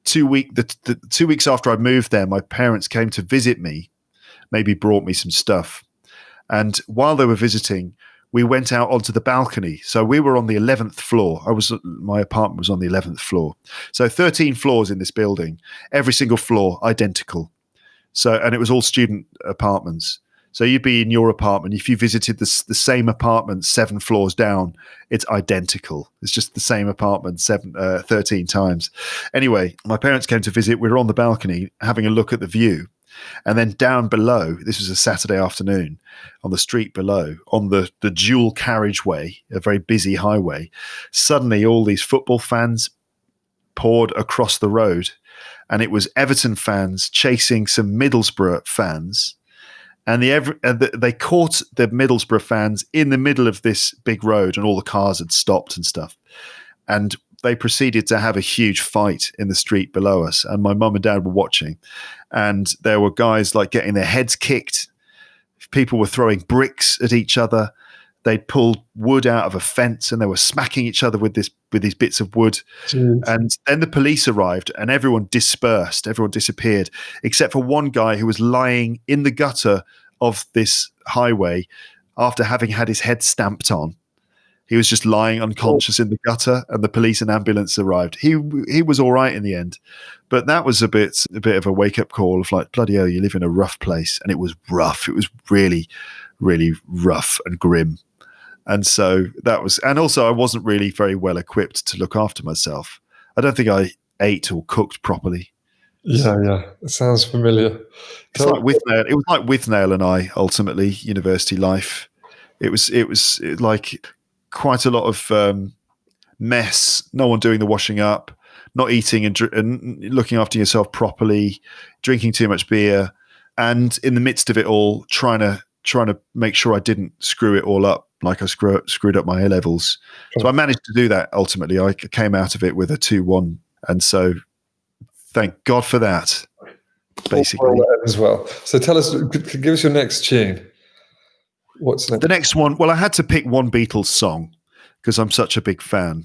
2 weeks after I moved there, my parents came to visit me, maybe brought me some stuff. And while they were visiting, we went out onto the balcony. So we were on the 11th floor. My apartment was on the 11th floor. So 13 floors in this building, every single floor identical. So, and it was all student apartments. So you'd be in your apartment. If you visited the same apartment 7 floors down, it's identical. It's just the same apartment 13 times. Anyway, my parents came to visit. We were on the balcony having a look at the view. And then down below, this was a Saturday afternoon, on the street below, on the dual carriageway, a very busy highway, suddenly all these football fans poured across the road. And it was Everton fans chasing some Middlesbrough fans. And they caught the Middlesbrough fans in the middle of this big road, and all the cars had stopped and stuff. And they proceeded to have a huge fight in the street below us. And my mum and dad were watching. And there were guys like getting their heads kicked. People were throwing bricks at each other. They'd pulled wood out of a fence, and they were smacking each other with these bits of wood. Jeez. And then the police arrived, and everyone dispersed. Everyone disappeared, except for one guy who was lying in the gutter of this highway after having had his head stamped on. He was just lying unconscious in the gutter, and the police and ambulance arrived. He was all right in the end, but that was a bit of a wake up call of like, bloody hell, you live in a rough place, and it was rough. It was really, really rough and grim, and so that was. And also, I wasn't really very well equipped to look after myself. I don't think I ate or cooked properly. Yeah. It sounds familiar. It's like Withnail. It was like Withnail and I ultimately university life. It was like quite a lot of mess. No one doing the washing up, not eating and looking after yourself properly, drinking too much beer, and in the midst of it all, trying to make sure I didn't screw it all up, like I screwed up my A levels. So I managed to do that. Ultimately, I came out of it with a 2-1, and so thank God for that. Basically, as well. So tell us, give us your next tune. What's next? The next one? Well, I had to pick one Beatles song because I'm such a big fan.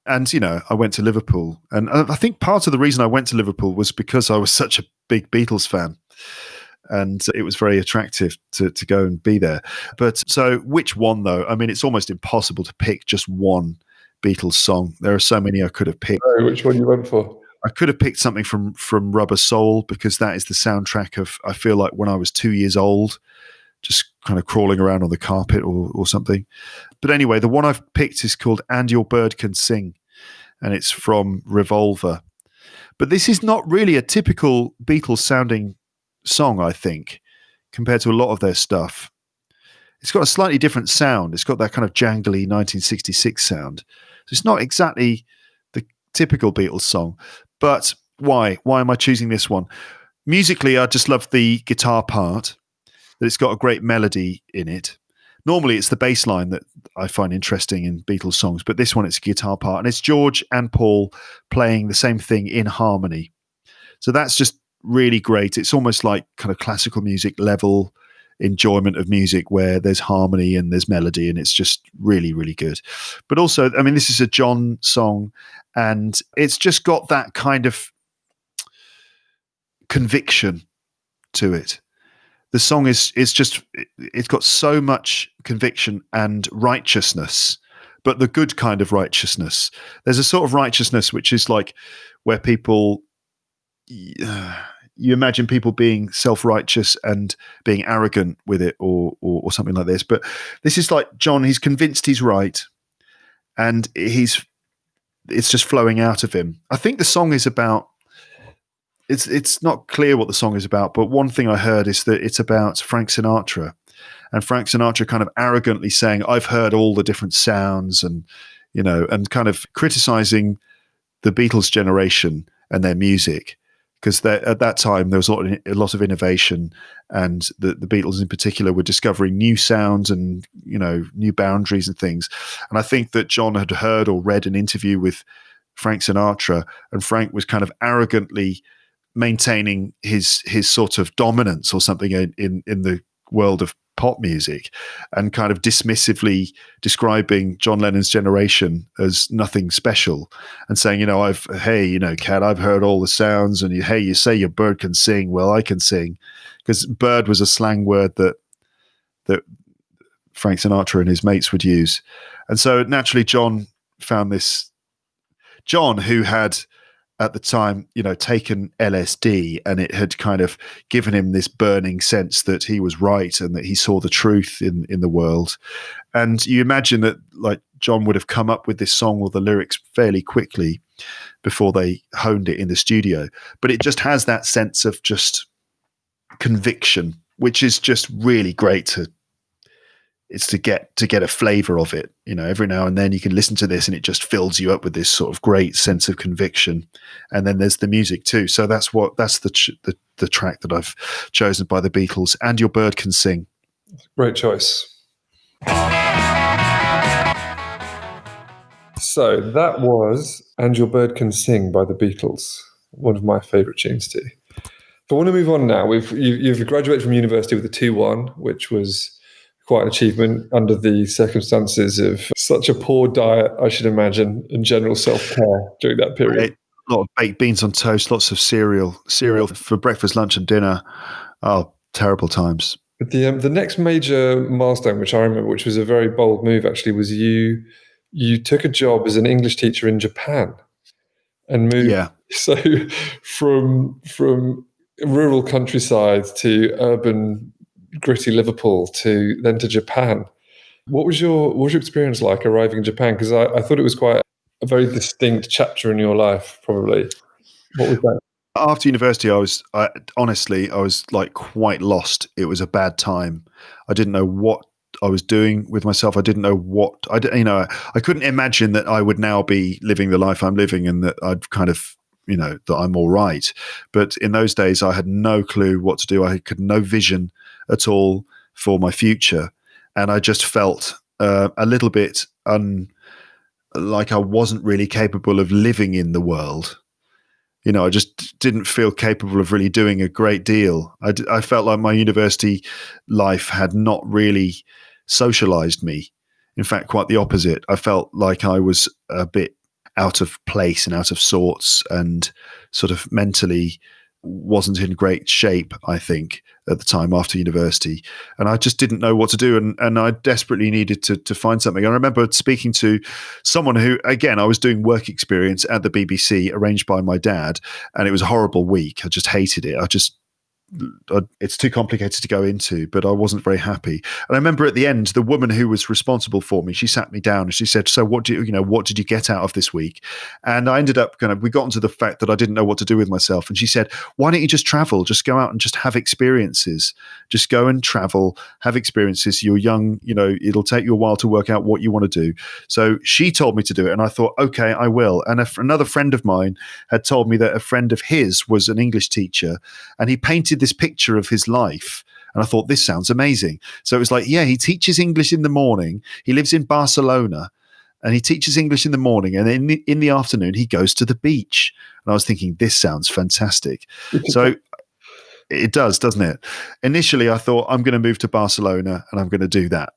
And, I went to Liverpool. And I think part of the reason I went to Liverpool was because I was such a big Beatles fan. And it was very attractive to go and be there. But so which one, though? I mean, it's almost impossible to pick just one Beatles song. There are so many I could have picked. Oh, which one you went for? I could have picked something from Rubber Soul, because that is the soundtrack of, I feel like, when I was 2 years old, just kind of crawling around on the carpet or something. But anyway, the one I've picked is called And Your Bird Can Sing, and it's from Revolver. But this is not really a typical Beatles sounding song, I think, compared to a lot of their stuff. It's got a slightly different sound. It's got that kind of jangly 1966 sound. So it's not exactly the typical Beatles song. But why? Why am I choosing this one? Musically, I just love the guitar part, that it's got a great melody in it. Normally, it's the bass line that I find interesting in Beatles songs, but this one, it's a guitar part, and it's George and Paul playing the same thing in harmony. So that's just really great. It's almost like kind of classical music level enjoyment of music where there's harmony and there's melody, and it's just really, really good. But also, I mean, this is a John song, and it's just got that kind of conviction to it. The song it's got so much conviction and righteousness, but the good kind of righteousness. There's a sort of righteousness which is like where people, you imagine people being self-righteous and being arrogant with it, or something like this. But this is like John, he's convinced he's right, and it's just flowing out of him. I think the song is about, it's not clear what the song is about, but one thing I heard is that it's about Frank Sinatra, and Frank Sinatra kind of arrogantly saying, I've heard all the different sounds, and and kind of criticizing the Beatles generation and their music, because at that time there was a lot of innovation, and the Beatles in particular were discovering new sounds and new boundaries and things. And I think that John had heard or read an interview with Frank Sinatra, and Frank was kind of arrogantly maintaining his sort of dominance or something in the world of pop music, and kind of dismissively describing John Lennon's generation as nothing special, and saying, Cat, I've heard all the sounds, and you say your bird can sing, well, I can sing, because bird was a slang word that Frank Sinatra and his mates would use. And so naturally John found this, John, who had at the time, taken LSD, and it had kind of given him this burning sense that he was right and that he saw the truth in the world. And you imagine that, like, John would have come up with this song or the lyrics fairly quickly before they honed it in the studio. But it just has that sense of just conviction, which is just really great to get a flavor of it. Every now and then you can listen to this and it just fills you up with this sort of great sense of conviction. And then there's the music too. So that's the track that I've chosen by the Beatles, And Your Bird Can Sing. Great choice. So that was And Your Bird Can Sing by the Beatles, one of my favorite tunes too. But I want to move on now. You've graduated from university with a 2-1, which was quite an achievement under the circumstances of such a poor diet, I should imagine, and general self-care during that period. A lot of baked beans on toast, lots of cereal for breakfast, lunch and dinner. Oh, terrible times. But the next major milestone, which I remember, which was a very bold move actually, was you took a job as an English teacher in Japan and moved Yeah. so from rural countryside to urban gritty Liverpool to then to Japan. What was your experience like arriving in Japan? Because I thought it was quite a very distinct chapter in your life, probably. What was that? After university, honestly, I was like quite lost. It was a bad time. I didn't know what I was doing with myself. I didn't know I couldn't imagine that I would now be living the life I'm living and that I'd kind of, that I'm all right. But in those days, I had no clue what to do. I had no vision at all for my future. And I just felt a little bit like I wasn't really capable of living in the world. I just didn't feel capable of really doing a great deal. I felt like my university life had not really socialized me. In fact, quite the opposite. I felt like I was a bit out of place and out of sorts and sort of mentally wasn't in great shape, I think, at the time after university. And I just didn't know what to do. And I desperately needed to find something. I remember speaking to someone who, again, I was doing work experience at the BBC arranged by my dad. And it was a horrible week. I just hated it. It's too complicated to go into, but I wasn't very happy. And I remember at the end, the woman who was responsible for me, she sat me down and she said, "So what did you get out of this week?" And I ended up we got into the fact that I didn't know what to do with myself. And she said, "Why don't you just travel? Just go out and just have experiences. Just go and travel, have experiences. You're young, it'll take you a while to work out what you want to do." So she told me to do it. And I thought, okay, I will. And another friend of mine had told me that a friend of his was an English teacher and he painted this picture of his life. And I thought, this sounds amazing. So it was like, yeah, he teaches English in the morning. He lives in Barcelona and he teaches English in the morning. And in the afternoon, he goes to the beach. And I was thinking, this sounds fantastic. So it does, doesn't it? Initially, I thought, I'm going to move to Barcelona and I'm going to do that.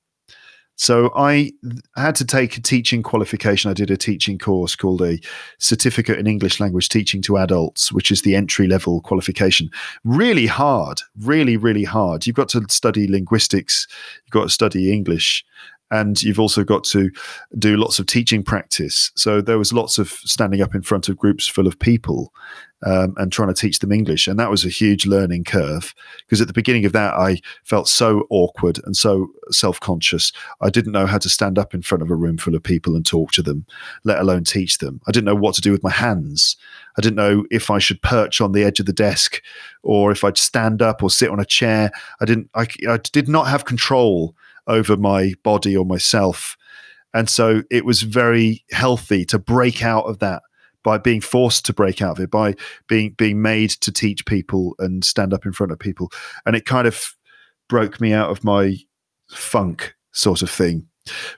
So I had to take a teaching qualification. I did a teaching course called a Certificate in English Language Teaching to Adults, which is the entry-level qualification. Really hard, really, really hard. You've got to study linguistics, you've got to study English, and you've also got to do lots of teaching practice. So there was lots of standing up in front of groups full of people and trying to teach them English. And that was a huge learning curve because at the beginning of that, I felt so awkward and so self-conscious. I didn't know how to stand up in front of a room full of people and talk to them, let alone teach them. I didn't know what to do with my hands. I didn't know if I should perch on the edge of the desk or if I'd stand up or sit on a chair. I did not have control over my body or myself. And so it was very healthy to break out of that by being forced to break out of it, by being made to teach people and stand up in front of people. And it kind of broke me out of my funk sort of thing.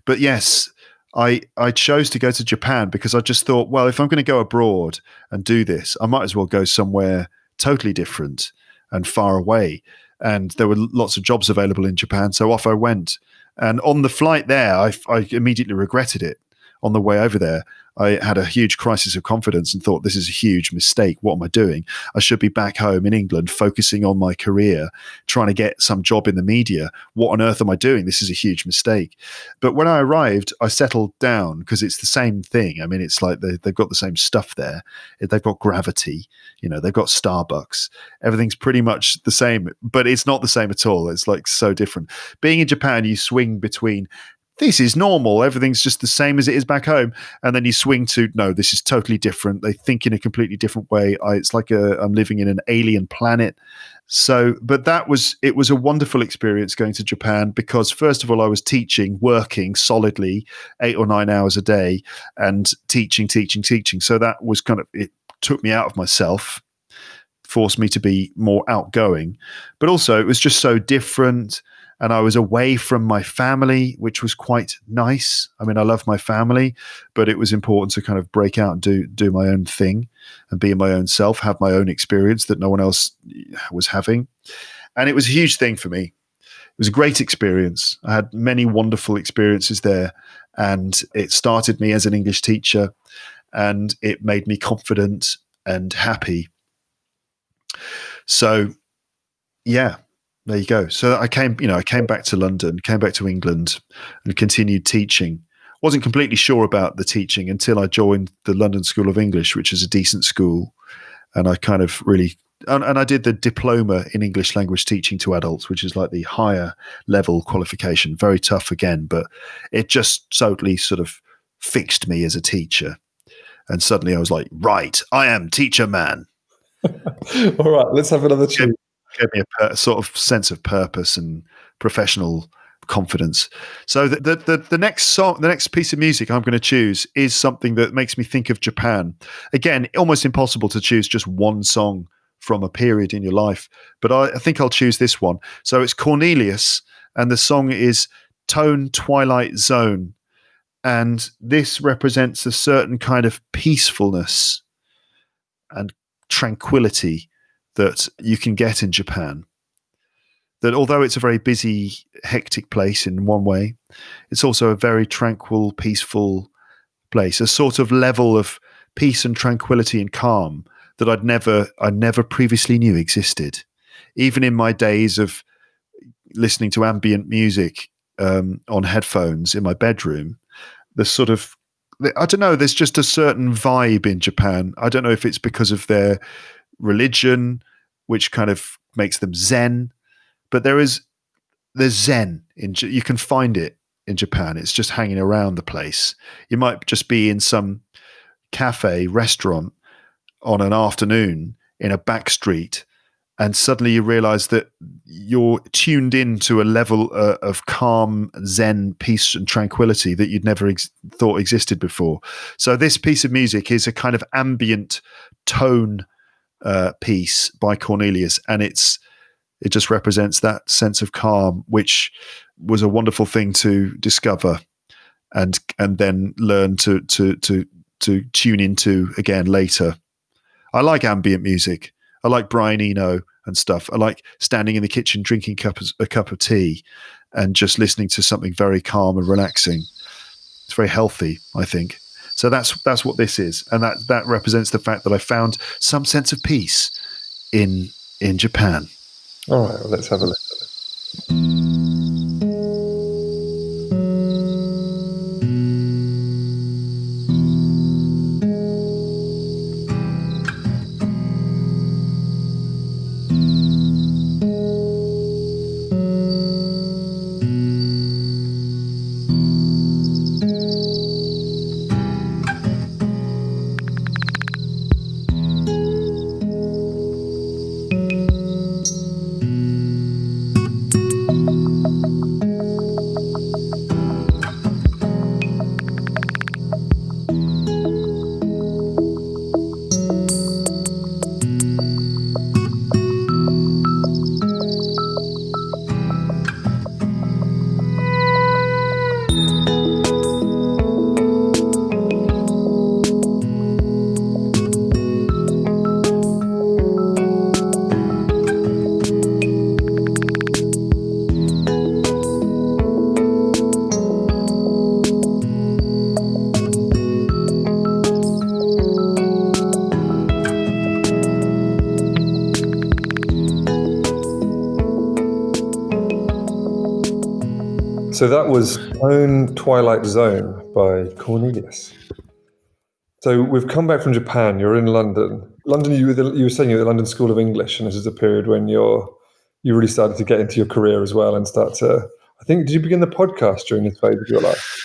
But yes, I chose to go to Japan because I just thought, well, if I'm going to go abroad and do this, I might as well go somewhere totally different and far away. And there were lots of jobs available in Japan. So off I went. And on the flight there, I immediately regretted it. On the way over there, I had a huge crisis of confidence and thought, this is a huge mistake. What am I doing? I should be back home in England, focusing on my career, trying to get some job in the media. What on earth am I doing? This is a huge mistake. But when I arrived, I settled down because it's the same thing. I mean, it's like they've got the same stuff there. They've got Gravity, they've got Starbucks. Everything's pretty much the same, but it's not the same at all. It's like so different. Being in Japan, you swing between this is normal. Everything's just the same as it is back home. And then you swing to, no, this is totally different. They think in a completely different way. It's like I'm living in an alien planet. So, but it was a wonderful experience going to Japan because first of all, I was working solidly 8 or 9 hours a day and teaching. So that was it took me out of myself, forced me to be more outgoing, but also it was just so different. And I was away from my family, which was quite nice. I mean, I love my family, but it was important to kind of break out and do my own thing and be my own self, have my own experience that no one else was having. And it was a huge thing for me. It was a great experience. I had many wonderful experiences there. And it started me as an English teacher and it made me confident and happy. So, yeah. there you go. So I came back to London, came back to England, and continued teaching. Wasn't completely sure about the teaching until I joined the London School of English, which is a decent school, and I kind of really and I did the diploma in English language teaching to adults, which is like the higher level qualification. Very tough again, but it just totally sort of fixed me as a teacher. And suddenly I was like, right, I am teacher man. All right, let's have another tune. Gave me a sort of sense of purpose and professional confidence. So the next song, the next piece of music I'm going to choose is something that makes me think of Japan. Again, almost impossible to choose just one song from a period in your life, but I think I'll choose this one. So it's Cornelius, and the song is Tone Twilight Zone. And this represents a certain kind of peacefulness and tranquility that you can get in Japan. That although it's a very busy, hectic place in one way, it's also a very tranquil, peaceful place, a sort of level of peace and tranquility and calm that I never previously knew existed. Even in my days of listening to ambient music on headphones in my bedroom, the sort of, I don't know, there's just a certain vibe in Japan. I don't know if it's because of their religion, which kind of makes them Zen, but there's Zen you can find it in Japan. It's just hanging around the place. You might just be in some cafe, restaurant on an afternoon in a back street, and suddenly you realize that you're tuned into a level of calm, Zen, peace and tranquility that you'd never thought existed before. So this piece of music is a kind of ambient tone piece by Cornelius, and it just represents that sense of calm, which was a wonderful thing to discover and then learn to tune into again later. I like ambient music. I like Brian Eno and stuff. I like standing in the kitchen drinking a cup of tea and just listening to something very calm and relaxing. It's very healthy, I think. So that's what this is, and that represents the fact that I found some sense of peace in Japan. All right, well, let's have a listen. So that was Tone Twilight Zone by Cornelius. So we've come back from Japan. You're in London. London, you were saying you're at the London School of English, and this is a period when you really started to get into your career as well and start to, I think, did you begin the podcast during this phase of your life?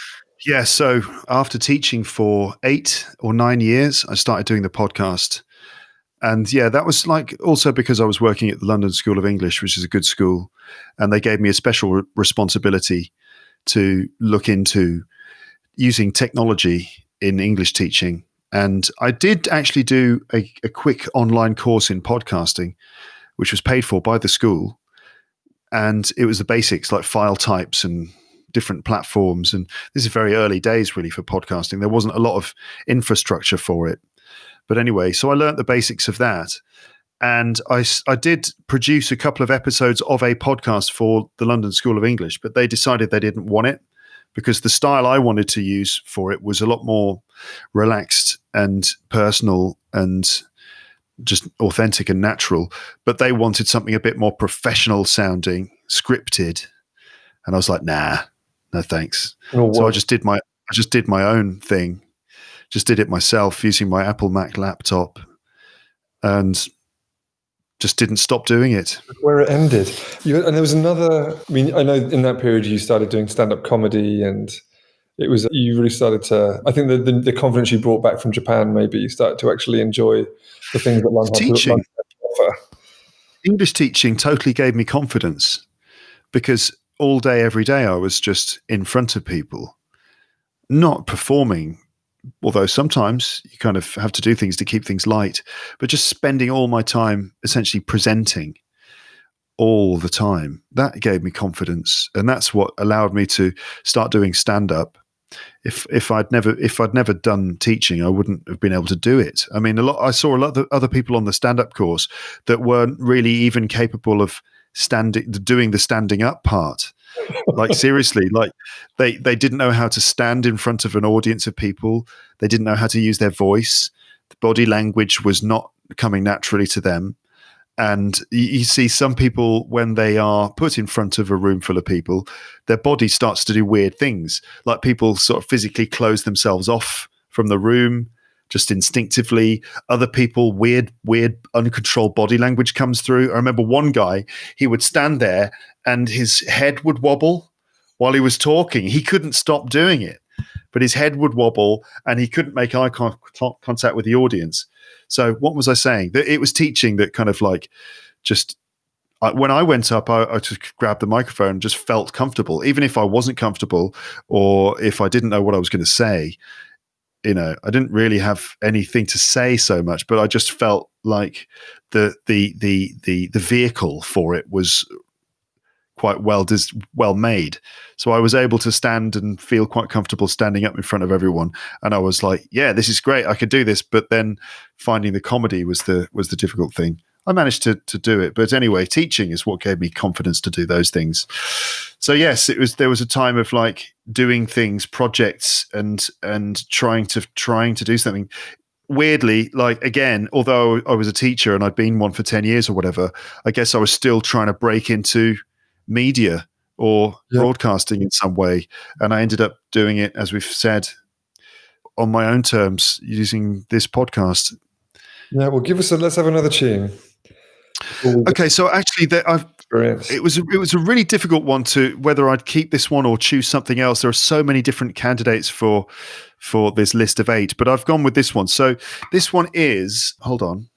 Yeah, so after teaching for 8 or 9 years, I started doing the podcast. And yeah, that was like also because I was working at the London School of English, which is a good school, and they gave me a special responsibility to look into using technology in English teaching. And I did actually do a quick online course in podcasting, which was paid for by the school. And it was the basics like file types and different platforms. And this is very early days really for podcasting. There wasn't a lot of infrastructure for it. But anyway, so I learned the basics of that. And I did produce a couple of episodes of a podcast for the London School of English, but they decided they didn't want it because the style I wanted to use for it was a lot more relaxed and personal and just authentic and natural, but they wanted something a bit more professional sounding, scripted. And I was like, nah, no thanks. So I just did my own thing, just did it myself using my Apple Mac laptop, and just didn't stop doing it. Where it ended. And there was another, I mean, I know in that period you started doing stand-up comedy, and you really started to, I think the confidence you brought back from Japan, maybe you started to actually enjoy the things that London had to offer. English teaching totally gave me confidence, because all day, every day, I was just in front of people, not performing, although sometimes you kind of have to do things to keep things light, but just spending all my time essentially presenting all the time. That gave me confidence, and that's what allowed me to start doing stand-up. If I'd never done teaching, I wouldn't have been able to do it. I mean, I saw a lot of other people on the stand-up course that weren't really even capable of doing the standing up part. Like, seriously, like they didn't know how to stand in front of an audience of people. They didn't know how to use their voice. The body language was not coming naturally to them. And you see some people, when they are put in front of a room full of people, their body starts to do weird things. Like, people sort of physically close themselves off from the room just instinctively. Other people, weird, uncontrolled body language comes through. I remember one guy, he would stand there and his head would wobble while he was talking. He couldn't stop doing it, but his head would wobble and he couldn't make eye contact with the audience. So what was I saying? It was teaching that kind of like just when I went up, I just grabbed the microphone and just felt comfortable, even if I wasn't comfortable or if I didn't know what I was going to say. You know, I didn't really have anything to say so much, but I just felt like the vehicle for it was quite well made. So I was able to stand and feel quite comfortable standing up in front of everyone. And I was like, yeah, this is great. I could do this. But then finding the comedy was the difficult thing. I managed to do it. But anyway, teaching is what gave me confidence to do those things. So yes, there was a time of like doing things, projects, and trying to do something. Weirdly, like, again, although I was a teacher and I'd been one for 10 years or whatever, I guess I was still trying to break into media or broadcasting in some way. And I ended up doing it, as we've said, on my own terms, using this podcast. Yeah, well, let's have another tune. Okay, so actually, it was a really difficult one to whether I'd keep this one or choose something else. There are so many different candidates for this list of 8, but I've gone with this one. So this one is, hold on,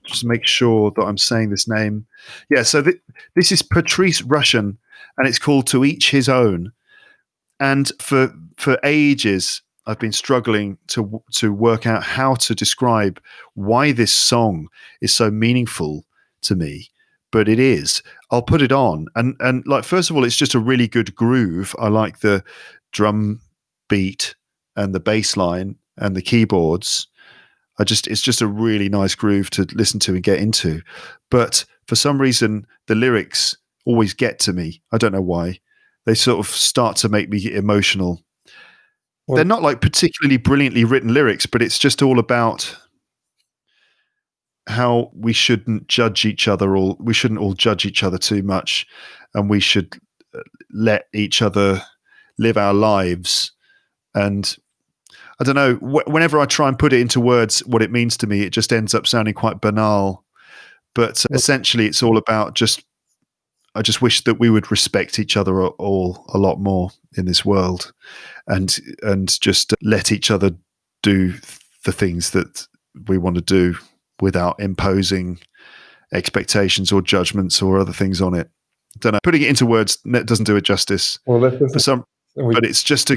just make sure that I'm saying this name. Yeah, so this is Patrice Rushen, and it's called "To Each His Own." And for ages, I've been struggling to work out how to describe why this song is so meaningful to me, but it is. I'll put it on, and like, first of all, it's just a really good groove. I like the drum beat and the bass line and the keyboards. It's just a really nice groove to listen to and get into. But for some reason, the lyrics always get to me. I don't know why. They sort of start to make me emotional. Well, they're not like particularly brilliantly written lyrics, but it's just all about how we shouldn't judge each other, or we shouldn't all judge each other too much, and we should let each other live our lives. And I don't know, whenever I try and put it into words what it means to me, it just ends up sounding quite banal. But essentially, it's all about I just wish that we would respect each other all a lot more in this world, and just let each other do the things that we want to do without imposing expectations or judgments or other things on it. Don't know. Putting it into words doesn't do it justice. Well, but it's just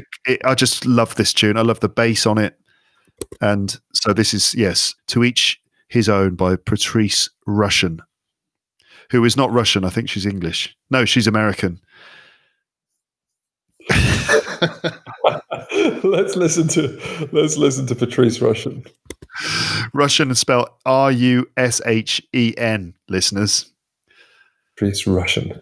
I just love this tune. I love the bass on it. And so this is, yes, To Each His Own by Patrice Rushen, who is not Russian. I think she's English. No, she's American. Let's listen to Patrice Rushen. Russian is spelled Rushen, listeners. Patrice Rushen.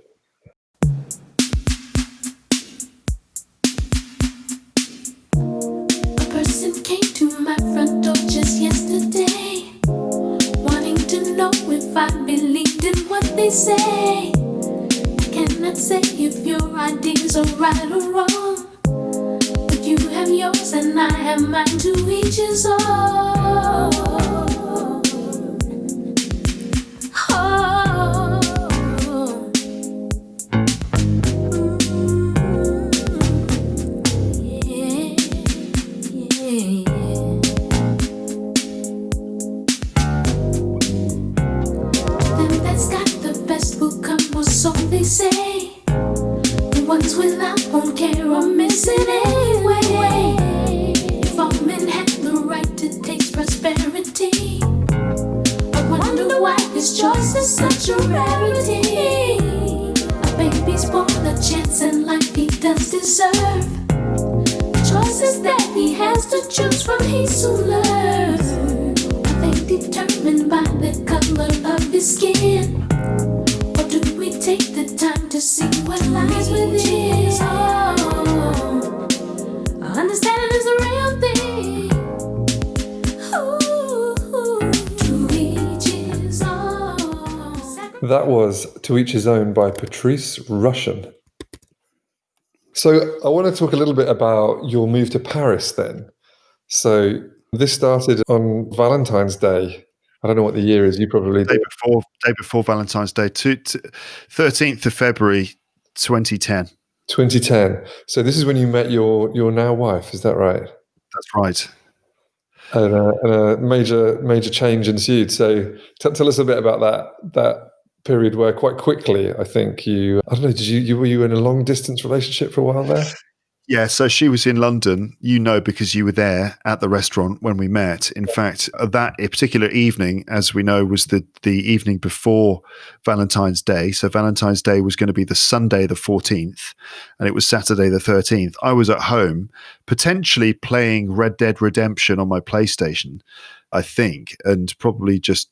A person came to my front door just yesterday. say. I cannot say if your ideas are right or wrong. But you have yours and I have mine, to each his own. Oh. Yeah, yeah, yeah. Them that's got the best will come, or so they say. The ones without won't care or miss it anyway. If all men had the right to taste prosperity, I wonder why his choice is such a rarity. A baby's born a chance in life he does deserve. The choices that he has to choose from, he soon learns. Are they determined by the color of his skin? Or do we take the time to see what lies within? Oh, understanding is the real thing. Ooh, to each his own. That was To Each His Own by Patrice Rushen. So I want to talk a little bit about your move to Paris then. So this started on Valentine's Day. I don't know what the year is. You probably do. Day before Valentine's Day, 13th of February, 2010. 2010. So this is when you met your now wife. Is that right? That's right. And a major change ensued. So tell us a bit about that period where quite quickly, I think I don't know, were you in a long distance relationship for a while there? Yeah, so she was in London, because you were there at the restaurant when we met. In fact, that particular evening, as we know, was the evening before Valentine's Day. So Valentine's Day was going to be the Sunday the 14th, and it was Saturday the 13th. I was at home, potentially playing Red Dead Redemption on my PlayStation, I think, and probably just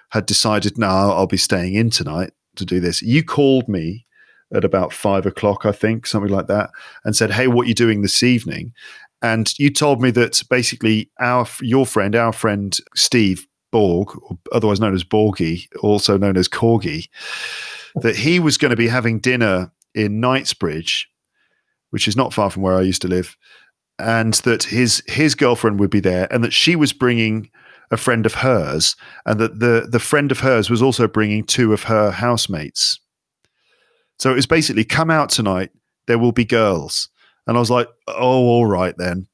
had decided, no, I'll be staying in tonight to do this. You called me at about 5 o'clock, I think, something like that, and said, hey, what are you doing this evening? And you told me that basically our friend Steve Borg, otherwise known as Borgie, also known as Corgi, that he was going to be having dinner in Knightsbridge, which is not far from where I used to live, and that his girlfriend would be there, and that she was bringing a friend of hers, and that the friend of hers was also bringing two of her housemates. So it was basically, come out tonight, there will be girls. And I was like, oh, all right then.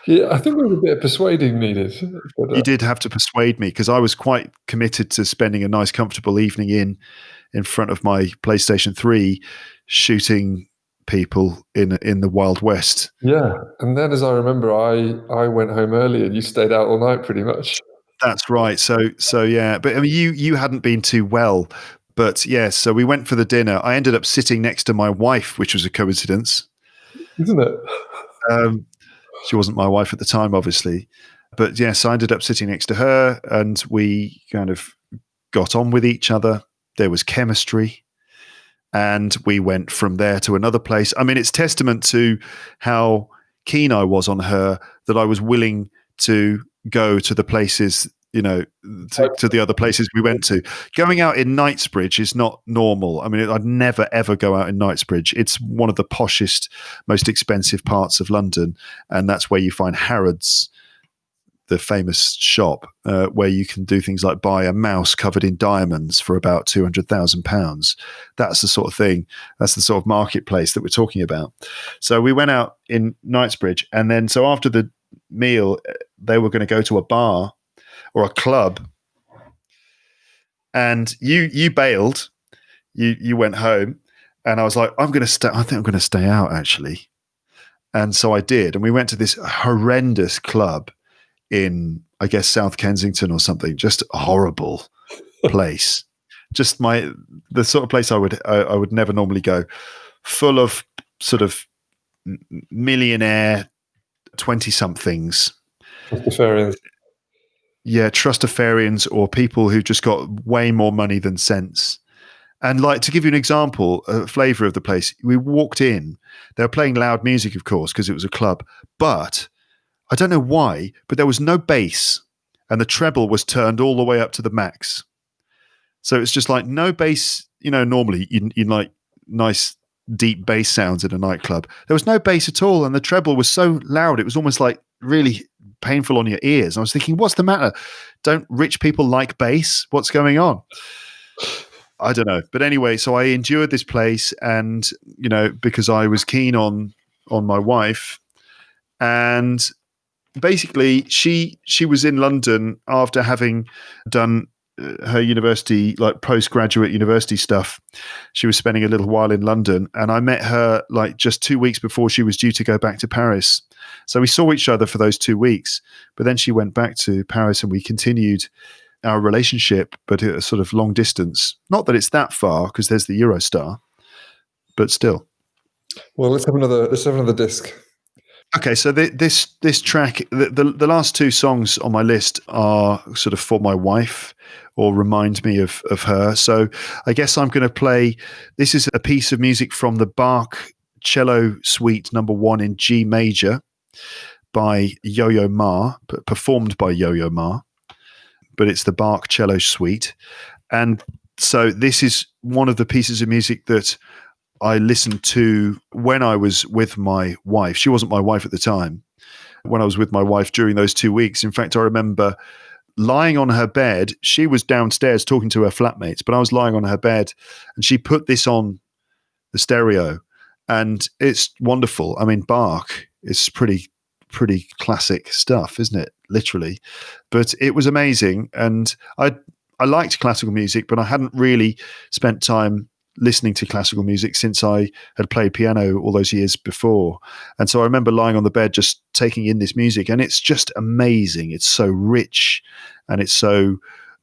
Yeah, I think there was a bit of persuading needed. But, You did have to persuade me, because I was quite committed to spending a nice, comfortable evening in front of my PlayStation 3, shooting people in the Wild West. Yeah, and then as I remember, I went home early and you stayed out all night pretty much. That's right. So yeah, but I mean, you hadn't been too well, but yeah. So we went for the dinner. I ended up sitting next to my wife, which was a coincidence, isn't it? She wasn't my wife at the time, obviously, but yes, I ended up sitting next to her, and we kind of got on with each other. There was chemistry. And we went from there to another place. I mean, it's testament to how keen I was on her that I was willing to go to the places, to the other places we went to. Going out in Knightsbridge is not normal. I mean, I'd never, ever go out in Knightsbridge. It's one of the poshest, most expensive parts of London. And that's where you find Harrods, the famous shop where you can do things like buy a mouse covered in diamonds for about £200,000. That's the sort of thing. That's the sort of marketplace that we're talking about. So we went out in Knightsbridge, and then so after the meal, they were going to go to a bar or a club, and you bailed. You went home, and I was like, I'm going to stay. I think I'm going to stay out actually, and so I did, and we went to this horrendous club in, I guess, South Kensington or something. Just a horrible place. Just the sort of place I would never normally go. Full of sort of millionaire 20-somethings. Trustafarians. Yeah, trustafarians, or people who just got way more money than sense. And like, to give you an example, a flavour of the place, we walked in. They were playing loud music, of course, because it was a club. But I don't know why, but there was no bass, and the treble was turned all the way up to the max. So it's just like no bass. Normally you like nice deep bass sounds in a nightclub. There was no bass at all, and the treble was so loud it was almost like really painful on your ears. I was thinking, what's the matter? Don't rich people like bass? What's going on? I don't know. But anyway, so I endured this place, and because I was keen on my wife, and basically she was in London after having done her university, like postgraduate university stuff. She was spending a little while in London, and I met her like just 2 weeks before she was due to go back to Paris. So we saw each other for those 2 weeks, but then she went back to Paris and we continued our relationship, but at a sort of long distance. Not that it's that far because there's the Eurostar, but still. Well, let's have another disc. Okay, so this track, the last two songs on my list are sort of for my wife or remind me of her. So I guess I'm going to play, this is a piece of music from the Bach Cello Suite No. 1 in G major by Yo-Yo Ma, performed by Yo-Yo Ma, but it's the Bach Cello Suite. And so this is one of the pieces of music that I listened to when I was with my wife. She wasn't my wife at the time. When I was with my wife during those 2 weeks, in fact, I remember lying on her bed. She was downstairs talking to her flatmates, but I was lying on her bed and she put this on the stereo and it's wonderful. I mean, Bach is pretty classic stuff, isn't it? Literally. But it was amazing. And I liked classical music, but I hadn't really spent time listening to classical music since I had played piano all those years before. And so I remember lying on the bed just taking in this music, and it's just amazing. It's so rich and it's so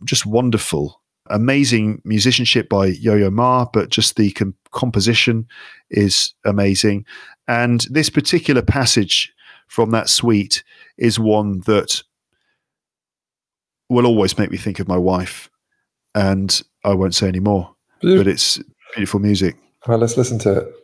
just wonderful. Amazing musicianship by Yo-Yo Ma, but just the composition is amazing. And this particular passage from that suite is one that will always make me think of my wife, and I won't say any more, but it's beautiful music. All right, let's listen to it.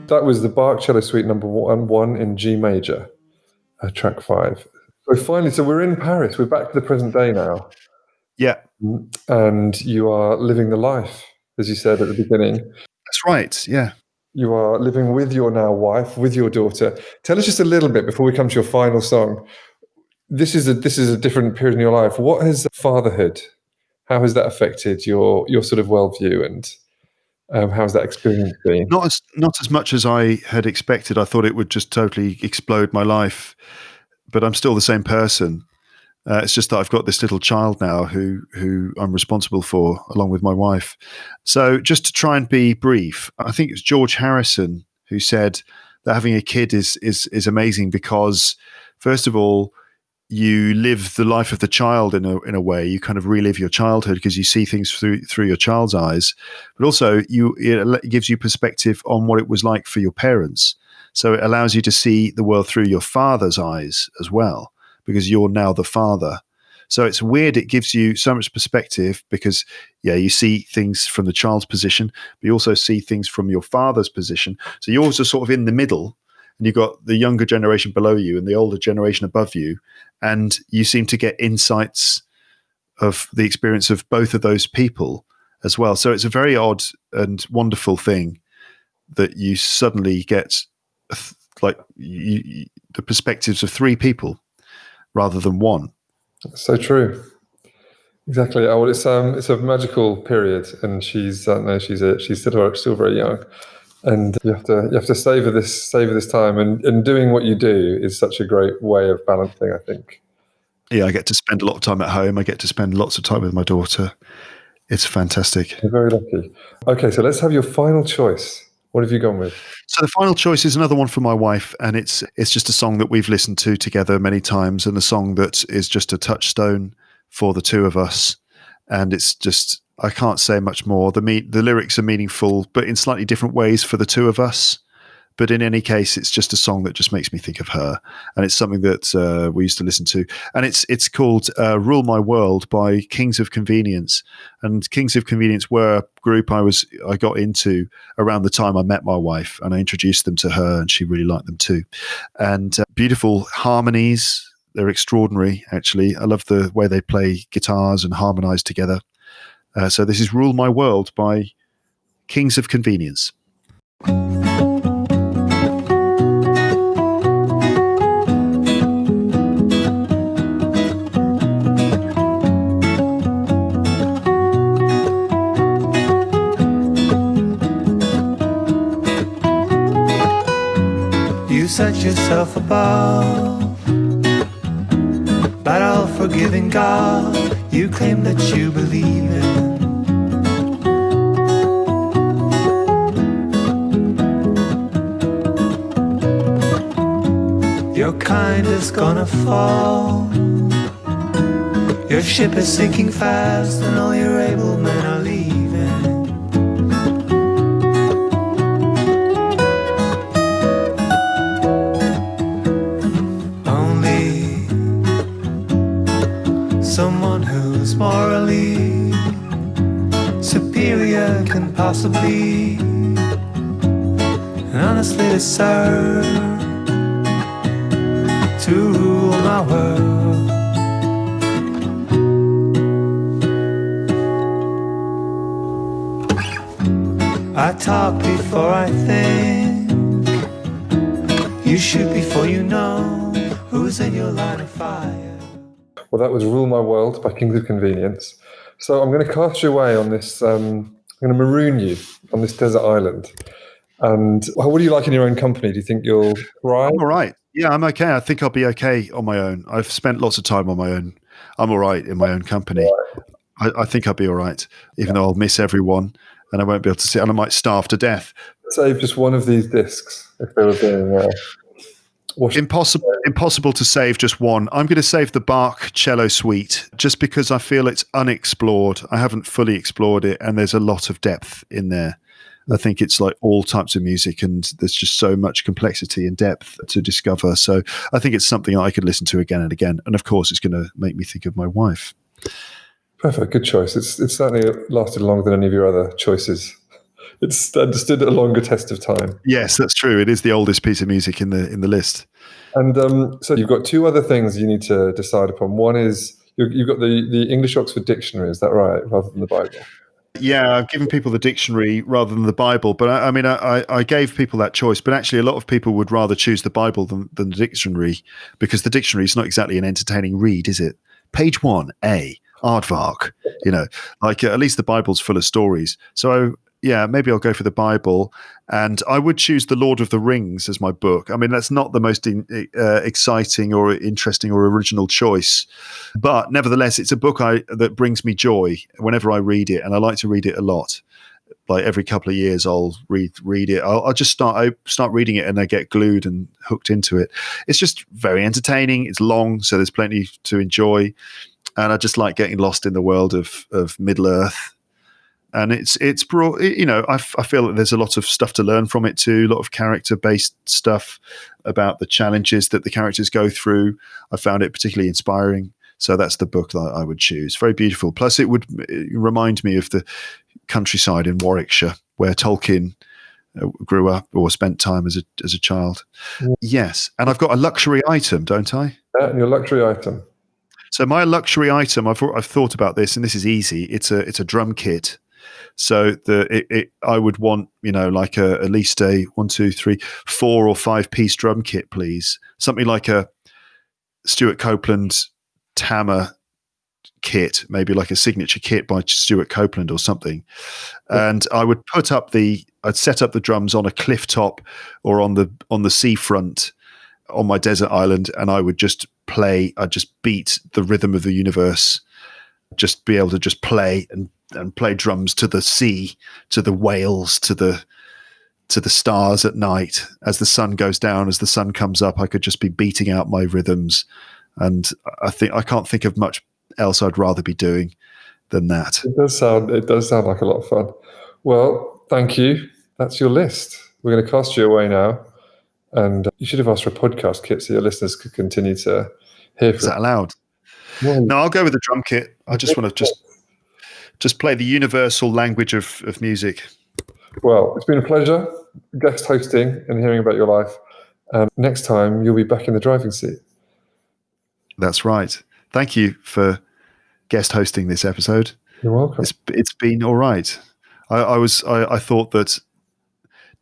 That was the Bach Cello Suite No. 1 in G major, track 5. So finally, we're in Paris. We're back to the present day now. Yeah. And you are living the life, as you said at the beginning. That's right, yeah. You are living with your now wife, with your daughter. Tell us just a little bit before we come to your final song. This is a different period in your life. What has fatherhood, how has that affected your sort of worldview, and how's that experience been? Not as much as I had expected. I thought it would just totally explode my life, but I'm still the same person. It's just that I've got this little child now who I'm responsible for, along with my wife. So just to try and be brief, I think it's George Harrison who said that having a kid is amazing because, first of all, you live the life of the child in a way. You kind of relive your childhood because you see things through your child's eyes, but also it gives you perspective on what it was like for your parents. So it allows you to see the world through your father's eyes as well, because you're now the father. So it's weird. It gives you so much perspective because, you see things from the child's position, but you also see things from your father's position. So you're also sort of in the middle, and you've got the younger generation below you and the older generation above you. And you seem to get insights of the experience of both of those people as well. So it's a very odd and wonderful thing that you suddenly get the perspectives of three people rather than one. So true. Exactly. Oh, well, it's a magical period, and she's still very young, and you have to savor this time, and doing what you do is such a great way of balancing, I think. Yeah, I get to spend a lot of time at home. I get to spend lots of time with my daughter. It's fantastic. You're very lucky. Okay, so let's have your final choice. What have you gone with? So the final choice is another one from my wife, and it's just a song that we've listened to together many times, and a song that is just a touchstone for the two of us. And it's just, I can't say much more. The lyrics are meaningful, but in slightly different ways for the two of us. But in any case, it's just a song that just makes me think of her, and it's something that we used to listen to. And it's called "Rule My World" by Kings of Convenience. And Kings of Convenience were a group I got into around the time I met my wife, and I introduced them to her, and she really liked them too. And beautiful harmonies. They're extraordinary, actually. I love the way they play guitars and harmonize together. So this is "Rule My World" by Kings of Convenience. You set yourself above, but all forgiving God you claim that you believe in. Your kind is gonna fall. Your ship is sinking fast, and all your able men are leaving. Someone who's morally superior can possibly and honestly deserve to rule my world. I talk before I think. You shoot before you know who's in your line of fire. Well, that was "Rule My World" by Kings of Convenience. So I'm going to cast you away on this. I'm going to maroon you on this desert island. And what do you like in your own company? Do you think you'll thrive? I'm all right. Yeah, I'm okay. I think I'll be okay on my own. I've spent lots of time on my own. I'm all right in my own company. I think I'll be all right, even though I'll miss everyone and I won't be able to sit, and I might starve to death. Save just one of these discs if they were being... Impossible to save just one. I'm going to save the Bach Cello Suite just because I feel it's unexplored. I haven't fully explored it, and there's a lot of depth in there. I think it's like all types of music, and there's just so much complexity and depth to discover. So I think it's something I could listen to again and again. And of course, it's going to make me think of my wife. Perfect. Good choice. It's certainly lasted longer than any of your other choices. It's stood a longer test of time. Yes, that's true. It is the oldest piece of music in the list. And so you've got two other things you need to decide upon. One is you've got the English Oxford Dictionary. Is that right? Rather than the Bible. Yeah, I've given people the dictionary rather than the Bible, but I gave people that choice. But actually, a lot of people would rather choose the Bible than the dictionary, because the dictionary is not exactly an entertaining read, is it? Page 1, A, aardvark. At least the Bible's full of stories. So maybe I'll go for the Bible, and I would choose The Lord of the Rings as my book. I mean, that's not the most exciting or interesting or original choice, but nevertheless, it's a book that brings me joy whenever I read it, and I like to read it a lot. Like every couple of years, I'll read it. I'll just start reading it, and I get glued and hooked into it. It's just very entertaining. It's long, so there's plenty to enjoy, and I just like getting lost in the world of Middle Earth. And it's brought, I feel that there's a lot of stuff to learn from it too, a lot of character-based stuff about the challenges that the characters go through. I found it particularly inspiring. So that's the book that I would choose. Very beautiful. Plus, it would remind me of the countryside in Warwickshire, where Tolkien grew up or spent time as a child. Yeah. Yes. And I've got a luxury item, don't I? Your luxury item. So my luxury item, I've thought about this, and this is easy. It's a drum kit. So I would want, like at least a 1, 2, 3, 4 or 5 piece drum kit, please. Something like a Stuart Copeland Tammer kit, maybe like a signature kit by Stuart Copeland or something. And I would I'd set up the drums on a cliff top or on the seafront on my desert island, and I would just play. I'd just beat the rhythm of the universe. Just be able to just play and play drums to the sea, to the whales, to the stars at night. As the sun goes down, as the sun comes up, I could just be beating out my rhythms. And I can't think of much else I'd rather be doing than that. It does sound like a lot of fun. Well, thank you. That's your list. We're going to cast you away now. And you should have asked for a podcast kit so your listeners could continue to hear from. Is that allowed? Well, no, I'll go with the drum kit. I just want to just play the universal language of music. Well, it's been a pleasure guest hosting and hearing about your life. And next time you'll be back in the driving seat. That's right. Thank you for guest hosting this episode. You're welcome. It's been all right. I thought that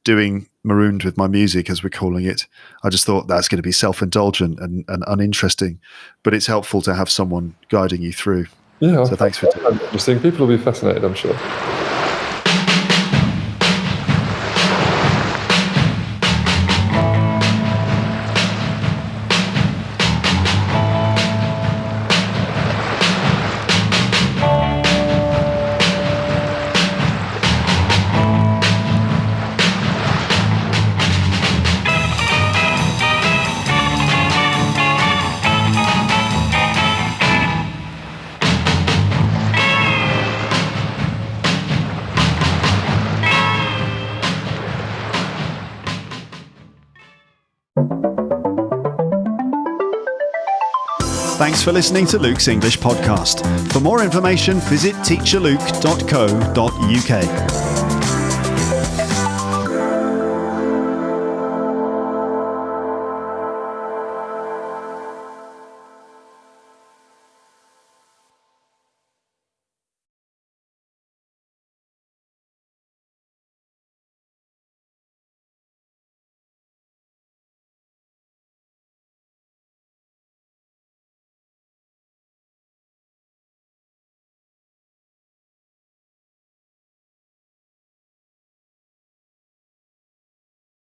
doing Marooned with my music, as we're calling it, I just thought that's going to be self-indulgent and uninteresting, but it's helpful to have someone guiding you through. Yeah. So thanks for doing it. Interesting. People will be fascinated, I'm sure. Thanks for listening to Luke's English podcast. For more information, visit teacherluke.co.uk.